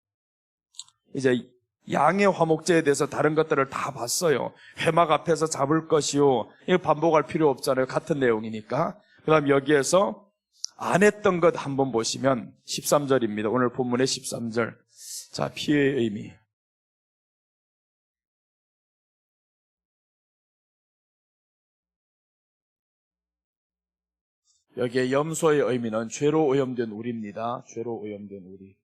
이제 양의 화목제에 대해서 다른 것들을 다 봤어요. 회막 앞에서 잡을 것이요. 이거 반복할 필요 없잖아요. 같은 내용이니까. 그 다음 여기에서 안 했던 것 한번 보시면 13절입니다. 오늘 본문의 13절. 자, 피의 의미. 여기에 염소의 의미는 죄로 오염된 우리입니다. 죄로 오염된 우리.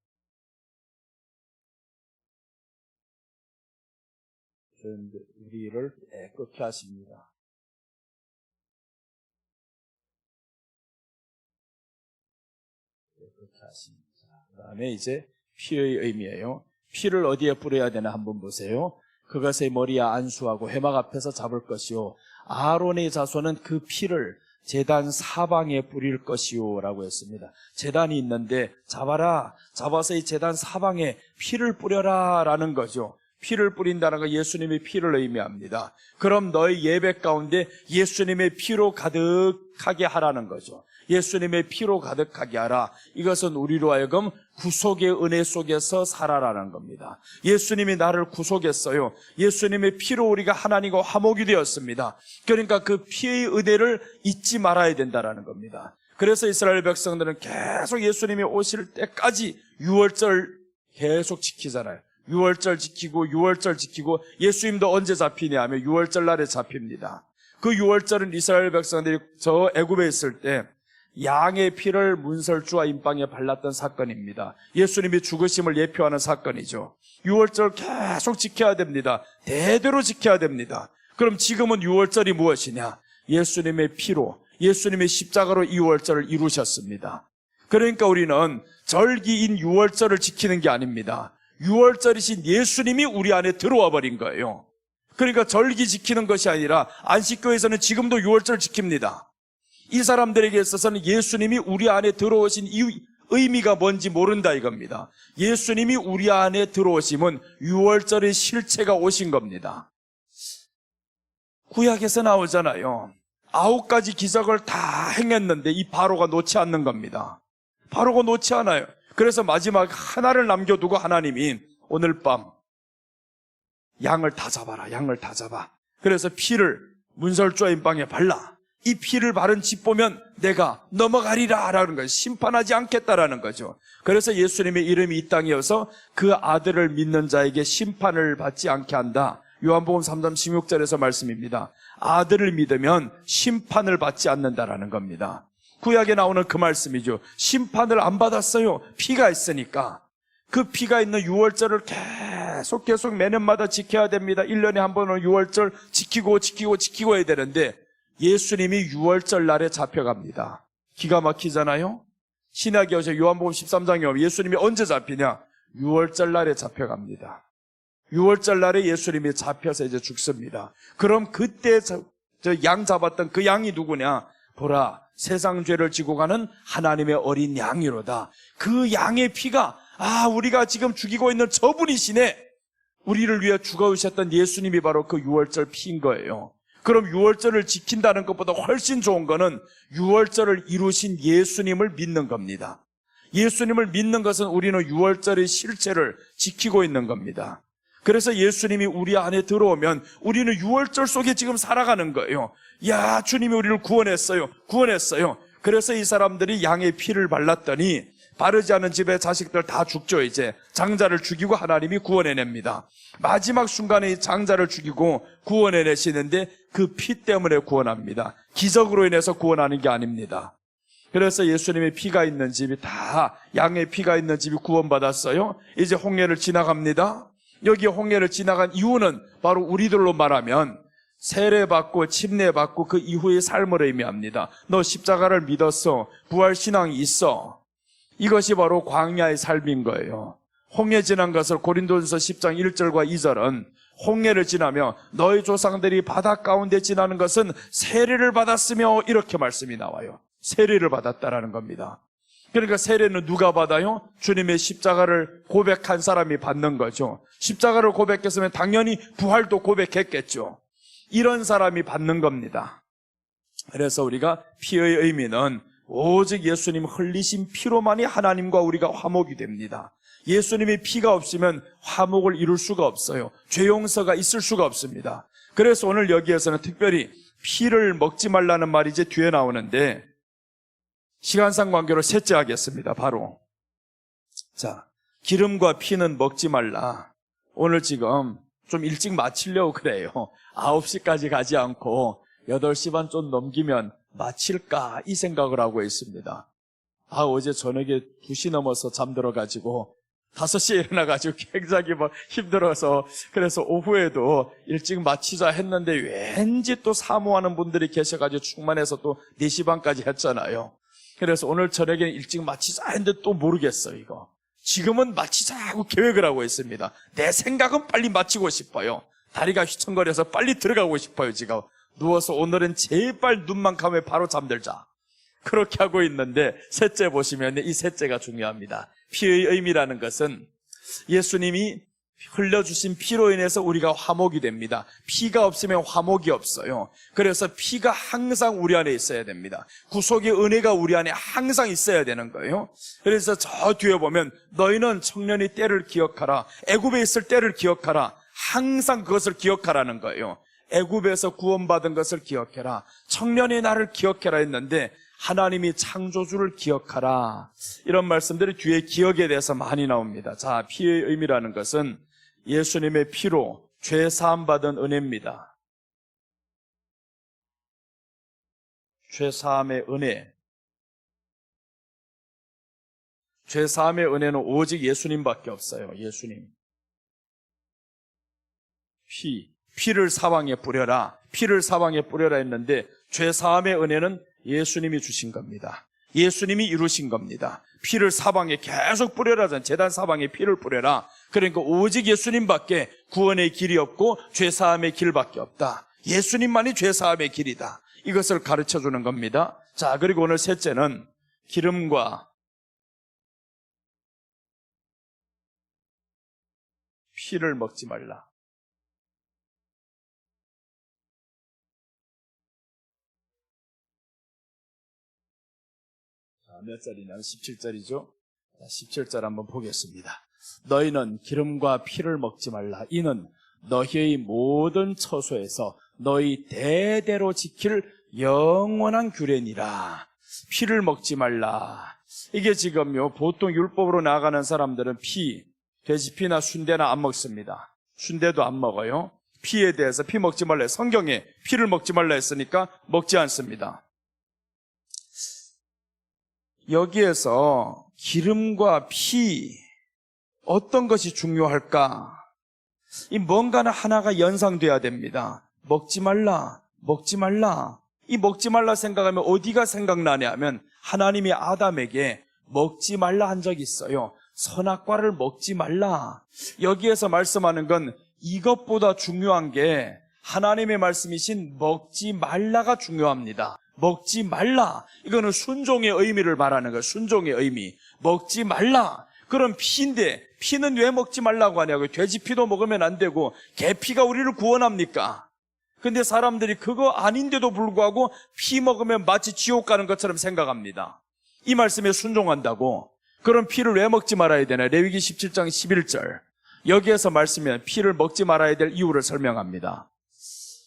우리를 깨끗게 하십니다. 깨끗게 하십니다. 그 다음에 이제 피의 의미예요. 피를 어디에 뿌려야 되나 한번 보세요. 그것의 머리에 안수하고 회막 앞에서 잡을 것이요. 아론의 자손은 그 피를 제단 사방에 뿌릴 것이요 라고 했습니다. 제단이 있는데 잡아서 이 제단 사방에 피를 뿌려라 라는 거죠. 피를 뿌린다는 건 예수님의 피를 의미합니다. 그럼 너의 예배 가운데 예수님의 피로 가득하게 하라는 거죠. 예수님의 피로 가득하게 하라. 이것은 우리로 하여금 구속의 은혜 속에서 살아라는 겁니다. 예수님이 나를 구속했어요. 예수님의 피로 우리가 하나님과 화목이 되었습니다. 그러니까 그 피의 은혜를 잊지 말아야 된다는 겁니다. 그래서 이스라엘 백성들은 계속 예수님이 오실 때까지 유월절 계속 지키잖아요. 유월절 지키고 예수님도 언제 잡히냐 하면 유월절 날에 잡힙니다. 그 유월절은 이스라엘 백성들이 저 애굽에 있을 때 양의 피를 문설주와 임방에 발랐던 사건입니다. 예수님이 죽으심을 예표하는 사건이죠. 유월절 계속 지켜야 됩니다. 대대로 지켜야 됩니다. 그럼 지금은 유월절이 무엇이냐? 예수님의 피로, 예수님의 십자가로 이 유월절을 이루셨습니다. 그러니까 우리는 절기인 유월절을 지키는 게 아닙니다. 유월절이신 예수님이 우리 안에 들어와 버린 거예요. 그러니까 절기 지키는 것이 아니라 안식교에서는 지금도 유월절 지킵니다. 이 사람들에게 있어서는 예수님이 우리 안에 들어오신 이 의미가 뭔지 모른다 이겁니다. 예수님이 우리 안에 들어오심은 유월절의 실체가 오신 겁니다. 구약에서 나오잖아요. 9가지 기적을 다 행했는데 이 바로가 놓지 않는 겁니다. 바로가 놓지 않아요. 그래서 마지막 하나를 남겨두고 하나님이 오늘 밤 양을 다 잡아라. 양을 다 잡아. 그래서 피를 문설주와 임방에 발라. 이 피를 바른 집 보면 내가 넘어가리라 라는 거예요. 심판하지 않겠다라는 거죠. 그래서 예수님의 이름이 이 땅이어서 그 아들을 믿는 자에게 심판을 받지 않게 한다. 요한복음 3장 16절에서 말씀입니다. 아들을 믿으면 심판을 받지 않는다라는 겁니다. 구약에 나오는 그 말씀이죠. 심판을 안 받았어요. 피가 있으니까. 그 피가 있는 유월절을 계속 매년마다 지켜야 됩니다. 1년에 한 번은 유월절 지키고 해야 되는데 예수님이 유월절 날에 잡혀갑니다. 기가 막히잖아요. 신약에 오셔 요한복음 13장에 오면 예수님이 언제 잡히냐? 유월절 날에 잡혀갑니다. 유월절 날에 예수님이 잡혀서 이제 죽습니다. 그럼 그때 저 양 잡았던 그 양이 누구냐? 보라, 세상 죄를 지고 가는 하나님의 어린 양이로다. 그 양의 피가 우리가 지금 죽이고 있는 저분이시네. 우리를 위해 죽어오셨던 예수님이 바로 그 유월절 피인 거예요. 그럼 유월절을 지킨다는 것보다 훨씬 좋은 거는 유월절을 이루신 예수님을 믿는 겁니다. 예수님을 믿는 것은 우리는 유월절의 실체를 지키고 있는 겁니다. 그래서 예수님이 우리 안에 들어오면 우리는 유월절 속에 지금 살아가는 거예요. 야, 주님이 우리를 구원했어요. 그래서 이 사람들이 양의 피를 발랐더니 바르지 않은 집의 자식들 다 죽죠. 이제 장자를 죽이고 하나님이 구원해냅니다. 마지막 순간에 이 장자를 죽이고 구원해내시는데 그 피 때문에 구원합니다. 기적으로 인해서 구원하는 게 아닙니다. 그래서 예수님의 피가 있는 집이 다, 양의 피가 있는 집이 구원받았어요. 이제 홍해를 지나갑니다. 여기 홍해를 지나간 이유는 바로 우리들로 말하면 세례받고 침례받고 그 이후의 삶을 의미합니다. 너 십자가를 믿었어. 부활신앙이 있어. 이것이 바로 광야의 삶인 거예요. 홍해 지난 것을 고린도전서 10장 1절과 2절은 홍해를 지나며 너희 조상들이 바다 가운데 지나는 것은 세례를 받았으며 이렇게 말씀이 나와요. 세례를 받았다라는 겁니다. 그러니까 세례는 누가 받아요? 주님의 십자가를 고백한 사람이 받는 거죠. 십자가를 고백했으면 당연히 부활도 고백했겠죠. 이런 사람이 받는 겁니다. 그래서 우리가 피의 의미는 오직 예수님 흘리신 피로만이 하나님과 우리가 화목이 됩니다. 예수님의 피가 없으면 화목을 이룰 수가 없어요. 죄 용서가 있을 수가 없습니다. 그래서 오늘 여기에서는 특별히 피를 먹지 말라는 말이 이제 뒤에 나오는데 시간상 관계로 셋째 하겠습니다. 바로 자, 기름과 피는 먹지 말라. 오늘 지금 좀 일찍 마치려고 그래요. 9시까지 가지 않고 8시 반 좀 넘기면 마칠까 이 생각을 하고 있습니다. 어제 저녁에 2시 넘어서 잠들어가지고 5시에 일어나가지고 굉장히 힘들어서 그래서 오후에도 일찍 마치자 했는데 왠지 또 사모하는 분들이 계셔가지고 충만해서 또 4시 반까지 했잖아요. 그래서 오늘 저녁에 일찍 마치자 했는데 또 모르겠어요, 이거. 지금은 마치자 하고 계획을 하고 있습니다. 내 생각은 빨리 마치고 싶어요. 다리가 휘청거려서 빨리 들어가고 싶어요, 지금. 누워서 오늘은 제발 눈만 감으면 바로 잠들자. 그렇게 하고 있는데 셋째 보시면 이 셋째가 중요합니다. 피의 의미라는 것은 예수님이 흘려주신 피로 인해서 우리가 화목이 됩니다. 피가 없으면 화목이 없어요. 그래서 피가 항상 우리 안에 있어야 됩니다. 구속의 은혜가 우리 안에 항상 있어야 되는 거예요. 그래서 저 뒤에 보면 너희는 청년의 때를 기억하라. 애굽에 있을 때를 기억하라. 항상 그것을 기억하라는 거예요. 애굽에서 구원받은 것을 기억해라. 청년의 날을 기억해라 했는데 하나님이 창조주를 기억하라. 이런 말씀들이 뒤에 기억에 대해서 많이 나옵니다. 자, 피의 의미라는 것은 예수님의 피로 죄 사함 받은 은혜입니다. 죄 사함의 은혜. 죄 사함의 은혜는 오직 예수님밖에 없어요. 예수님. 피를 사방에 뿌려라. 피를 사방에 뿌려라 했는데 죄 사함의 은혜는 예수님이 주신 겁니다. 예수님이 이루신 겁니다. 피를 사방에 계속 뿌려라. 제단 사방에 피를 뿌려라. 그러니까 오직 예수님밖에 구원의 길이 없고 죄사함의 길밖에 없다. 예수님만이 죄사함의 길이다. 이것을 가르쳐주는 겁니다. 자, 그리고 오늘 셋째는 기름과 피를 먹지 말라. 몇 절이냐면 17절이죠. 17절 한번 보겠습니다. 너희는 기름과 피를 먹지 말라. 이는 너희의 모든 처소에서 너희 대대로 지킬 영원한 규례니라. 피를 먹지 말라. 이게 지금요, 보통 율법으로 나아가는 사람들은 돼지피나 순대나 안 먹습니다. 순대도 안 먹어요. 피에 대해서 피 먹지 말라. 성경에 피를 먹지 말라 했으니까 먹지 않습니다. 여기에서 기름과 피, 어떤 것이 중요할까? 이 뭔가는 하나가 연상돼야 됩니다. 먹지 말라, 먹지 말라. 이 먹지 말라 생각하면 어디가 생각나냐 하면 하나님이 아담에게 먹지 말라 한 적이 있어요. 선악과를 먹지 말라. 여기에서 말씀하는 건 이것보다 중요한 게 하나님의 말씀이신 먹지 말라가 중요합니다. 먹지 말라. 이거는 순종의 의미를 말하는 거예요. 순종의 의미. 먹지 말라. 그럼 피인데 피는 왜 먹지 말라고 하냐고요. 돼지 피도 먹으면 안 되고 개 피가 우리를 구원합니까? 근데 사람들이 그거 아닌데도 불구하고 피 먹으면 마치 지옥 가는 것처럼 생각합니다. 이 말씀에 순종한다고. 그럼 피를 왜 먹지 말아야 되나? 레위기 17장 11절. 여기에서 말씀이면 피를 먹지 말아야 될 이유를 설명합니다.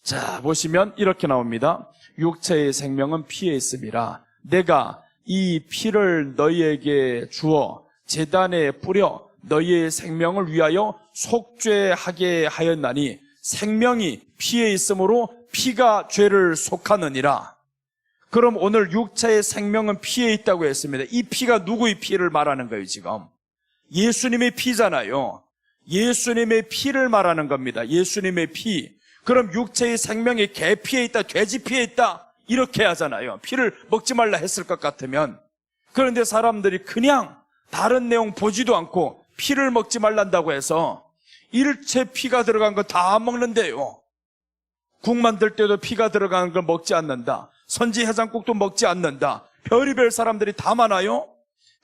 자, 보시면 이렇게 나옵니다. 육체의 생명은 피에 있음이라. 내가 이 피를 너희에게 주어 제단에 뿌려 너희의 생명을 위하여 속죄하게 하였나니 생명이 피에 있으므로 피가 죄를 속하느니라. 그럼 오늘 육체의 생명은 피에 있다고 했습니다. 이 피가 누구의 피를 말하는 거예요, 지금? 예수님의 피잖아요. 예수님의 피를 말하는 겁니다. 예수님의 피. 그럼 육체의 생명이 개 피에 있다, 돼지 피에 있다, 이렇게 하잖아요. 피를 먹지 말라 했을 것 같으면. 그런데 사람들이 그냥 다른 내용 보지도 않고 피를 먹지 말란다고 해서 일체 피가 들어간 거 다 먹는데요. 국 만들 때도 피가 들어가는 걸 먹지 않는다. 선지 해장국도 먹지 않는다. 별의별 사람들이 다 많아요.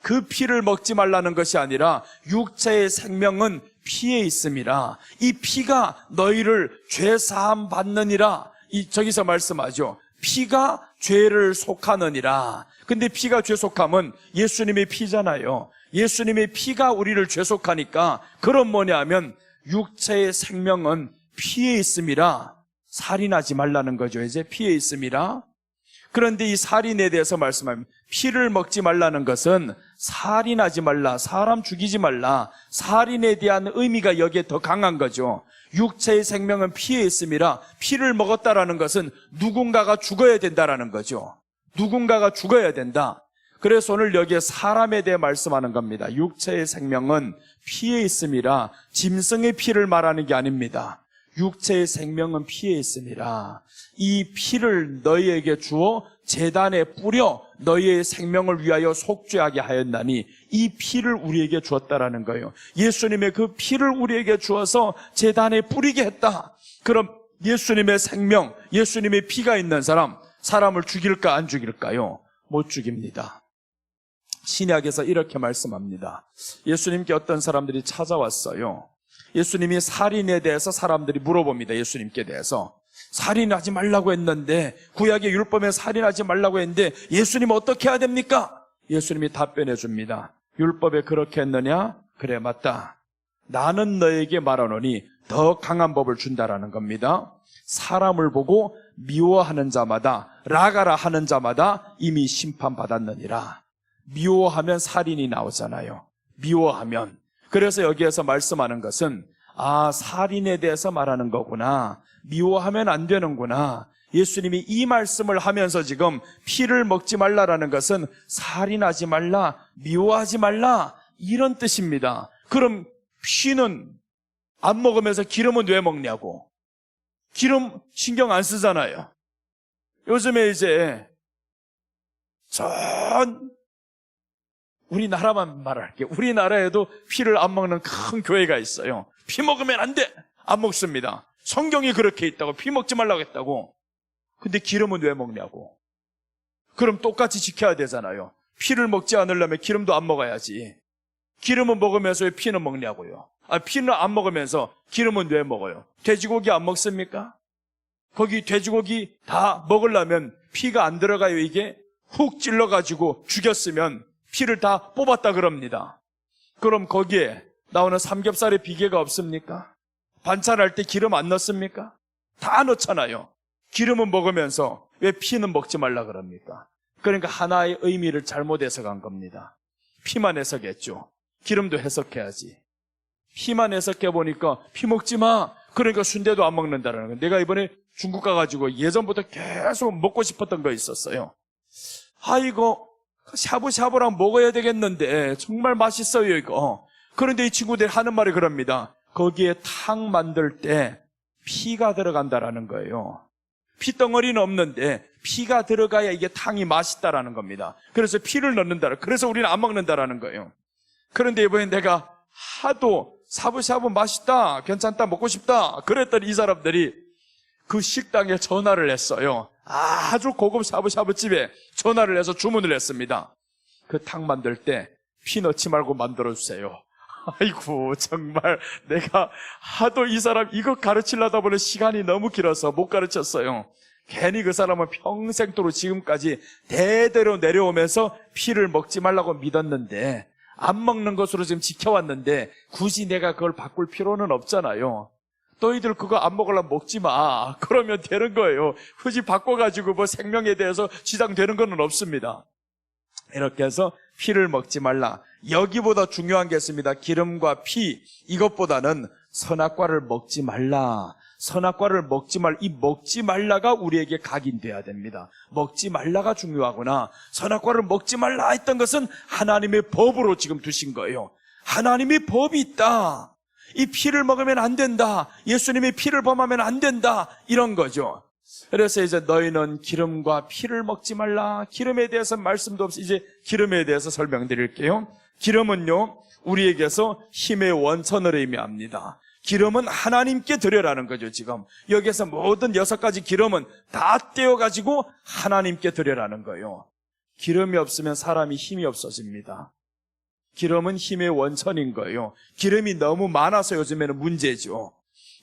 그 피를 먹지 말라는 것이 아니라 육체의 생명은 피에 있음이라. 이 피가 너희를 죄 사함 받느니라. 저기서 말씀하죠. 피가 죄를 속하느니라. 근데 피가 죄 속함은 예수님의 피잖아요. 예수님의 피가 우리를 죄 속하니까 그럼 뭐냐 하면 육체의 생명은 피에 있음이라. 살인하지 말라는 거죠. 이제 피에 있음이라. 그런데 이 살인에 대해서 말씀하면 피를 먹지 말라는 것은 살인하지 말라, 사람 죽이지 말라, 살인에 대한 의미가 여기에 더 강한 거죠. 육체의 생명은 피에 있음이라. 피를 먹었다라는 것은 누군가가 죽어야 된다라는 거죠. 누군가가 죽어야 된다. 그래서 오늘 여기에 사람에 대해 말씀하는 겁니다. 육체의 생명은 피에 있음이라. 짐승의 피를 말하는 게 아닙니다. 육체의 생명은 피에 있음이라. 이 피를 너희에게 주어 제단에 뿌려 너희의 생명을 위하여 속죄하게 하였나니 이 피를 우리에게 주었다라는 거예요. 예수님의 그 피를 우리에게 주어서 제단에 뿌리게 했다. 그럼 예수님의 생명, 예수님의 피가 있는 사람, 사람을 죽일까 안 죽일까요? 못 죽입니다. 신약에서 이렇게 말씀합니다. 예수님께 어떤 사람들이 찾아왔어요. 예수님이 살인에 대해서 사람들이 물어봅니다. 예수님께 대해서. 살인하지 말라고 했는데, 구약의 율법에 살인하지 말라고 했는데 예수님 어떻게 해야 됩니까? 예수님이 답변해 줍니다. 율법에 그렇게 했느냐? 그래, 맞다. 나는 너에게 말하노니 더 강한 법을 준다라는 겁니다. 사람을 보고 미워하는 자마다, 라가라 하는 자마다 이미 심판받았느니라. 미워하면 살인이 나오잖아요. 미워하면. 그래서 여기에서 말씀하는 것은 살인에 대해서 말하는 거구나. 미워하면 안 되는구나. 예수님이 이 말씀을 하면서 지금 피를 먹지 말라라는 것은 살인하지 말라, 미워하지 말라, 이런 뜻입니다. 그럼 피는 안 먹으면서 기름은 왜 먹냐고. 기름 신경 안 쓰잖아요. 요즘에 이제 우리나라만 말할게요. 우리나라에도 피를 안 먹는 큰 교회가 있어요. 피 먹으면 안 돼. 안 먹습니다. 성경이 그렇게 있다고, 피 먹지 말라고 했다고. 근데 기름은 왜 먹냐고. 그럼 똑같이 지켜야 되잖아요. 피를 먹지 않으려면 기름도 안 먹어야지. 기름은 먹으면서 왜 피는 먹냐고요. 피는 안 먹으면서 기름은 왜 먹어요? 돼지고기 안 먹습니까? 거기 돼지고기 다 먹으려면 피가 안 들어가요. 이게 훅 찔러가지고 죽였으면 피를 다 뽑았다 그럽니다. 그럼 거기에 나오는 삼겹살에 비계가 없습니까? 반찬할 때 기름 안 넣습니까? 다 넣잖아요. 기름은 먹으면서 왜 피는 먹지 말라 그럽니까? 그러니까 하나의 의미를 잘못 해석한 겁니다. 피만 해석했죠. 기름도 해석해야지. 피만 해석해 보니까 피 먹지 마. 그러니까 순대도 안 먹는다는 거예요. 내가 이번에 중국 가가지고 예전부터 계속 먹고 싶었던 거 있었어요. 이거 샤브샤브랑 먹어야 되겠는데 정말 맛있어요 이거. 그런데 이 친구들이 하는 말이 그럽니다. 거기에 탕 만들 때 피가 들어간다라는 거예요. 피덩어리는 없는데 피가 들어가야 이게 탕이 맛있다라는 겁니다. 그래서 피를 넣는다. 그래서 우리는 안 먹는다라는 거예요. 그런데 이번에 내가 하도 샤브샤브 맛있다, 괜찮다, 먹고 싶다 그랬더니 이 사람들이 그 식당에 전화를 했어요. 아주 고급 샤브샤브 집에 전화를 해서 주문을 했습니다. 그 탕 만들 때 피 넣지 말고 만들어주세요. 아이고, 정말 내가 하도 이 사람 이거 가르치려다 보니 시간이 너무 길어서 못 가르쳤어요. 괜히 그 사람은 평생도록 지금까지 대대로 내려오면서 피를 먹지 말라고 믿었는데, 안 먹는 것으로 지금 지켜왔는데 굳이 내가 그걸 바꿀 필요는 없잖아요. 너희들 그거 안 먹으려면 먹지 마. 그러면 되는 거예요. 굳이 바꿔가지고 뭐 생명에 대해서 지장되는 건 없습니다. 이렇게 해서 피를 먹지 말라. 여기보다 중요한 게 있습니다. 기름과 피, 이것보다는 선악과를 먹지 말라. 선악과를 먹지 말, 이 먹지 말라가 우리에게 각인돼야 됩니다. 먹지 말라가 중요하구나. 선악과를 먹지 말라 했던 것은 하나님의 법으로 지금 두신 거예요. 하나님의 법이 있다. 이 피를 먹으면 안 된다. 예수님의 피를 범하면 안 된다. 이런 거죠. 그래서 이제 너희는 기름과 피를 먹지 말라. 기름에 대해서 말씀도 없이 이제 기름에 대해서 설명드릴게요. 기름은요, 우리에게서 힘의 원천을 의미합니다. 기름은 하나님께 드려라는 거죠. 지금 여기에서 모든 6가지 기름은 다 떼어가지고 하나님께 드려라는 거예요. 기름이 없으면 사람이 힘이 없어집니다. 기름은 힘의 원천인 거예요. 기름이 너무 많아서 요즘에는 문제죠.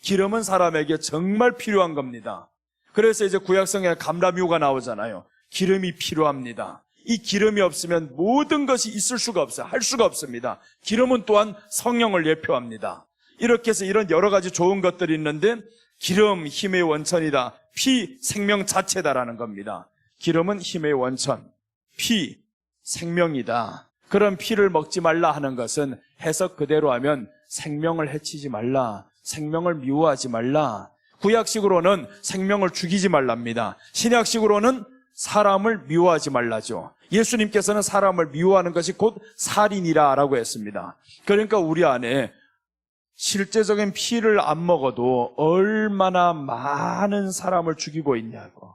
기름은 사람에게 정말 필요한 겁니다. 그래서 이제 구약성경에 감람유가 나오잖아요. 기름이 필요합니다. 이 기름이 없으면 모든 것이 있을 수가 없어요. 할 수가 없습니다. 기름은 또한 성령을 예표합니다. 이렇게 해서 이런 여러 가지 좋은 것들이 있는데, 기름 힘의 원천이다. 피 생명 자체다라는 겁니다. 기름은 힘의 원천, 피 생명이다. 그런 피를 먹지 말라 하는 것은 해석 그대로 하면 생명을 해치지 말라, 생명을 미워하지 말라. 구약식으로는 생명을 죽이지 말랍니다. 신약식으로는 사람을 미워하지 말라죠. 예수님께서는 사람을 미워하는 것이 곧 살인이라고 했습니다. 그러니까 우리 안에 실제적인 피를 안 먹어도 얼마나 많은 사람을 죽이고 있냐고.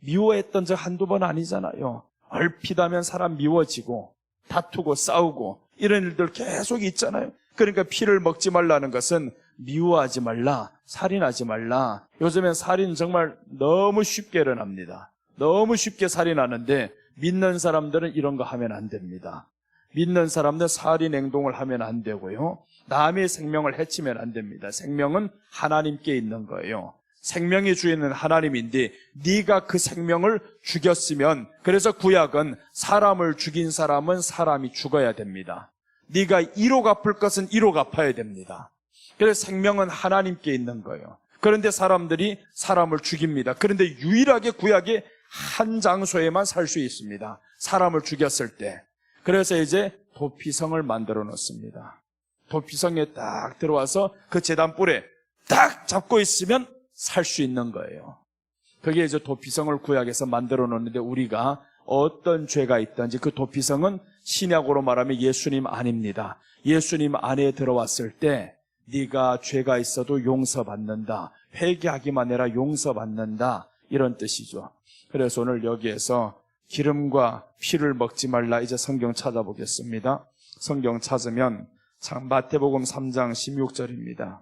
미워했던 적 한두 번 아니잖아요. 얼핏하면 사람 미워지고 다투고 싸우고 이런 일들 계속 있잖아요. 그러니까 피를 먹지 말라는 것은 미워하지 말라, 살인하지 말라. 요즘엔 살인 정말 너무 쉽게 일어납니다. 너무 쉽게 살인하는데 믿는 사람들은 이런 거 하면 안 됩니다. 믿는 사람들은 살인 행동을 하면 안 되고요. 남의 생명을 해치면 안 됩니다. 생명은 하나님께 있는 거예요. 생명의 주인은 하나님인데 네가 그 생명을 죽였으면, 그래서 구약은 사람을 죽인 사람은 사람이 죽어야 됩니다. 네가 1억 갚을 것은 1억 갚아야 됩니다. 그래서 생명은 하나님께 있는 거예요. 그런데 사람들이 사람을 죽입니다. 그런데 유일하게 구약의 한 장소에만 살 수 있습니다. 사람을 죽였을 때. 그래서 이제 도피성을 만들어 놓습니다. 도피성에 딱 들어와서 그 제단불에 딱 잡고 있으면 살 수 있는 거예요. 그게 이제 도피성을 구약에서 만들어 놓는데, 우리가 어떤 죄가 있든지 그 도피성은 신약으로 말하면 예수님 안입니다. 예수님 안에 들어왔을 때 네가 죄가 있어도 용서받는다. 회개하기만 해라 용서받는다. 이런 뜻이죠. 그래서 오늘 여기에서 기름과 피를 먹지 말라, 이제 성경 찾아보겠습니다. 성경 찾으면 참 마태복음 3장 16절입니다.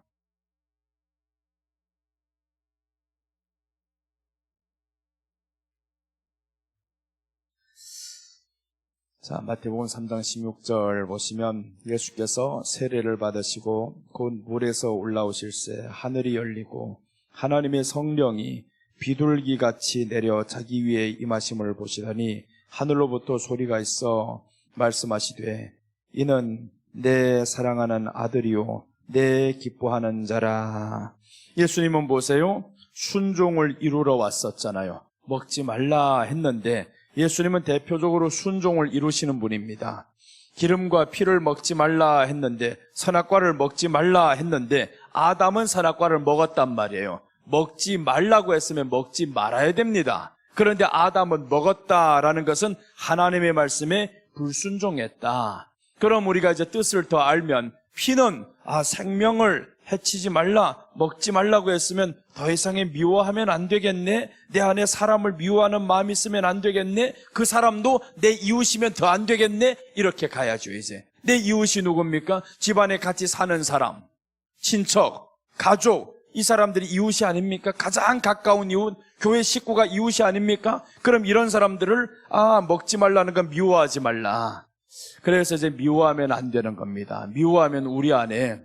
자, 마태복음 3장 16절 보시면 예수께서 세례를 받으시고 곧 물에서 올라오실새 하늘이 열리고 하나님의 성령이 비둘기같이 내려 자기 위에 임하심을 보시더니 하늘로부터 소리가 있어 말씀하시되 이는 내 사랑하는 아들이요 내 기뻐하는 자라. 예수님은 보세요, 순종을 이루러 왔었잖아요. 먹지 말라 했는데 예수님은 대표적으로 순종을 이루시는 분입니다. 기름과 피를 먹지 말라 했는데, 선악과를 먹지 말라 했는데 아담은 선악과를 먹었단 말이에요. 먹지 말라고 했으면 먹지 말아야 됩니다. 그런데 아담은 먹었다라는 것은 하나님의 말씀에 불순종했다. 그럼 우리가 이제 뜻을 더 알면 피는 생명을 해치지 말라, 먹지 말라고 했으면 더 이상의 미워하면 안 되겠네. 내 안에 사람을 미워하는 마음이 있으면 안 되겠네. 그 사람도 내 이웃이면 더 안 되겠네. 이렇게 가야죠. 이제 내 이웃이 누굽니까? 집안에 같이 사는 사람, 친척, 가족, 이 사람들이 이웃이 아닙니까? 가장 가까운 이웃, 교회 식구가 이웃이 아닙니까? 그럼 이런 사람들을 먹지 말라는 건 미워하지 말라. 그래서 이제 미워하면 안 되는 겁니다. 미워하면 우리 안에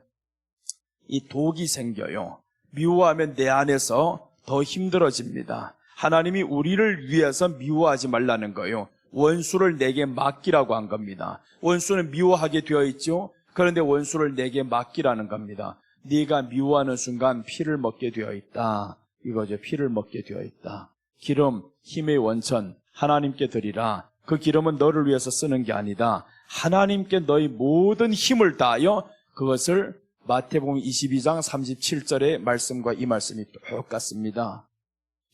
이 독이 생겨요. 미워하면 내 안에서 더 힘들어집니다. 하나님이 우리를 위해서 미워하지 말라는 거예요. 원수를 내게 맡기라고 한 겁니다. 원수는 미워하게 되어 있죠. 그런데 원수를 내게 맡기라는 겁니다. 네가 미워하는 순간 피를 먹게 되어 있다. 이거죠. 피를 먹게 되어 있다. 기름, 힘의 원천, 하나님께 드리라. 그 기름은 너를 위해서 쓰는 게 아니다. 하나님께 너희 모든 힘을 다하여 그것을 마태복음 22장 37절의 말씀과 이 말씀이 똑같습니다.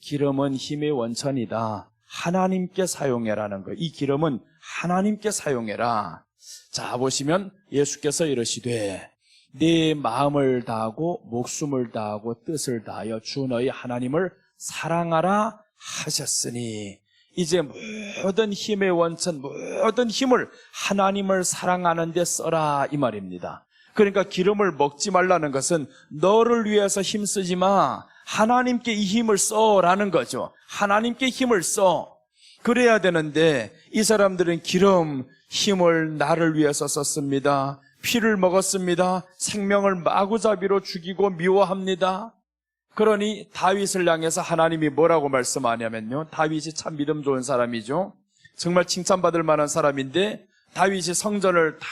기름은 힘의 원천이다. 하나님께 사용해라는 거예요. 이 기름은 하나님께 사용해라. 자, 보시면 예수께서 이러시되 네 마음을 다하고 목숨을 다하고 뜻을 다하여 주 너희 하나님을 사랑하라 하셨으니 이제 모든 힘의 원천, 모든 힘을 하나님을 사랑하는 데 써라 이 말입니다. 그러니까 기름을 먹지 말라는 것은 너를 위해서 힘쓰지 마. 하나님께 이 힘을 써라는 거죠. 하나님께 힘을 써. 그래야 되는데 이 사람들은 기름, 힘을 나를 위해서 썼습니다. 피를 먹었습니다. 생명을 마구잡이로 죽이고 미워합니다. 그러니 다윗을 향해서 하나님이 뭐라고 말씀하냐면요. 다윗이 참 믿음 좋은 사람이죠. 정말 칭찬받을 만한 사람인데 다윗이 성전을 다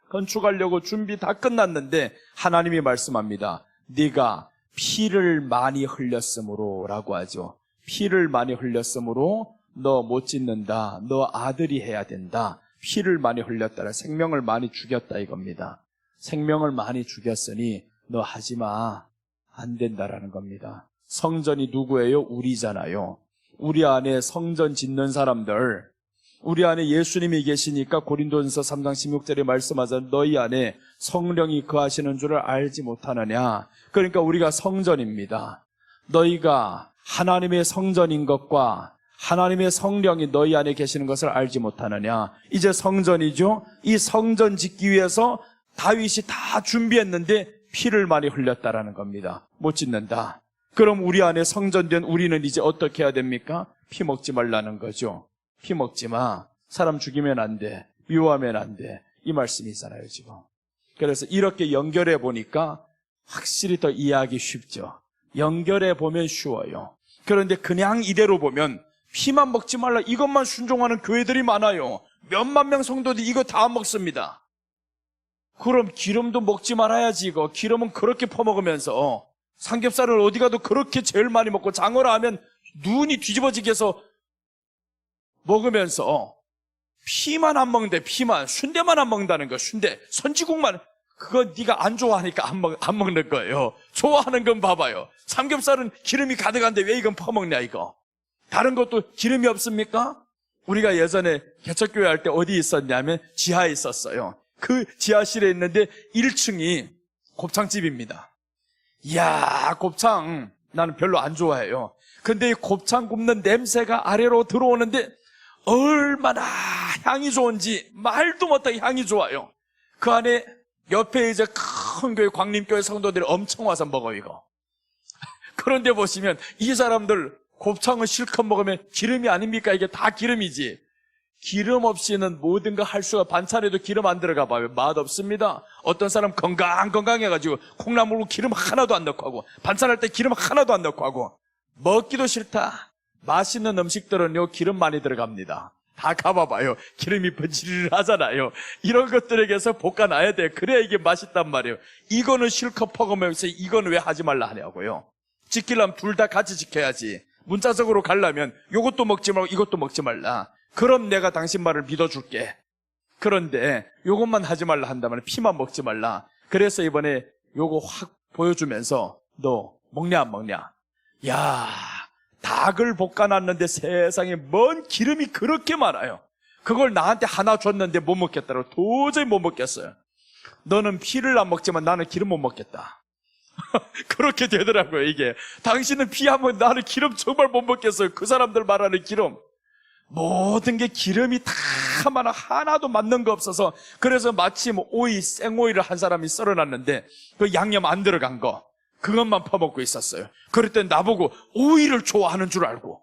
건축하려고 준비 다 끝났는데 하나님이 말씀합니다. 네가 피를 많이 흘렸으므로 라고 하죠. 피를 많이 흘렸으므로 너 못 짓는다. 너 아들이 해야 된다. 피를 많이 흘렸다. 생명을 많이 죽였다 이겁니다. 생명을 많이 죽였으니 너 하지 마. 안 된다라는 겁니다. 성전이 누구예요? 우리잖아요. 우리 안에 성전 짓는 사람들, 우리 안에 예수님이 계시니까 고린도전서 3장 16절에 말씀하자 너희 안에 성령이 거하시는 줄을 알지 못하느냐. 그러니까 우리가 성전입니다. 너희가 하나님의 성전인 것과 하나님의 성령이 너희 안에 계시는 것을 알지 못하느냐. 이제 성전이죠. 이 성전 짓기 위해서 다윗이 다 준비했는데 피를 많이 흘렸다라는 겁니다. 못 짓는다. 그럼 우리 안에 성전된 우리는 이제 어떻게 해야 됩니까? 피 먹지 말라는 거죠. 피 먹지 마. 사람 죽이면 안 돼. 미워하면 안 돼. 이 말씀이잖아요, 지금. 그래서 이렇게 연결해 보니까 확실히 더 이해하기 쉽죠. 연결해 보면 쉬워요. 그런데 그냥 이대로 보면 피만 먹지 말라 이것만 순종하는 교회들이 많아요. 몇만 명 성도들이 이거 다 먹습니다. 그럼 기름도 먹지 말아야지 이거. 기름은 그렇게 퍼먹으면서 삼겹살을 어디 가도 그렇게 제일 많이 먹고 장어라 하면 눈이 뒤집어지게 해서 먹으면서 피만 안 먹는데 피만 순대만 안 먹는다는 거. 순대 선지국만 그거 네가 안 좋아하니까 안 먹는 거예요. 좋아하는 건 봐봐요. 삼겹살은 기름이 가득한데 왜 이건 퍼먹냐 이거. 다른 것도 기름이 없습니까? 우리가 예전에 개척교회 할 때 어디 있었냐면 지하에 있었어요. 그 지하실에 있는데 1층이 곱창집입니다. 이야, 곱창 나는 별로 안 좋아해요. 근데 이 곱창 굽는 냄새가 아래로 들어오는데 얼마나 향이 좋은지 말도 못하게 향이 좋아요. 그 안에 옆에 이제 큰 교회 광림교회 성도들이 엄청 와서 먹어요 이거. 그런데 보시면 이 사람들 곱창을 실컷 먹으면 기름이 아닙니까? 이게 다 기름이지. 기름 없이는 모든 거 할 수가, 반찬에도 기름 안 들어가 봐요. 맛없습니다. 어떤 사람 건강해가지고 콩나물로 기름 하나도 안 넣고 하고 반찬할 때 기름 하나도 안 넣고 하고 먹기도 싫다. 맛있는 음식들은요 기름 많이 들어갑니다. 다 가봐봐요. 기름이 번지르르 하잖아요. 이런 것들에게서 볶아놔야 돼. 그래야 이게 맛있단 말이에요. 이거는 실컷 퍼가면서 이거는 왜 하지 말라 하냐고요. 지키려면 둘 다 같이 지켜야지. 문자적으로 가려면 이것도 먹지 말고 이것도 먹지 말라. 그럼 내가 당신 말을 믿어줄게. 그런데 이것만 하지 말라 한다면 피만 먹지 말라. 그래서 이번에 요거 확 보여주면서 너 먹냐 안 먹냐. 야, 닭을 볶아놨는데 세상에 뭔 기름이 그렇게 많아요. 그걸 나한테 하나 줬는데 못 먹겠다고 도저히 못 먹겠어요. 너는 피를 안 먹지만 나는 기름 못 먹겠다. 그렇게 되더라고요, 이게. 당신은 피하면 나는 기름 정말 못 먹겠어요. 그 사람들 말하는 기름. 모든 게 기름이 다 하나도 맞는 거 없어서, 그래서 마침 오이, 생오이를 한 사람이 썰어놨는데 그 양념 안 들어간 거, 그것만 퍼먹고 있었어요. 그럴 땐 나보고 오이를 좋아하는 줄 알고.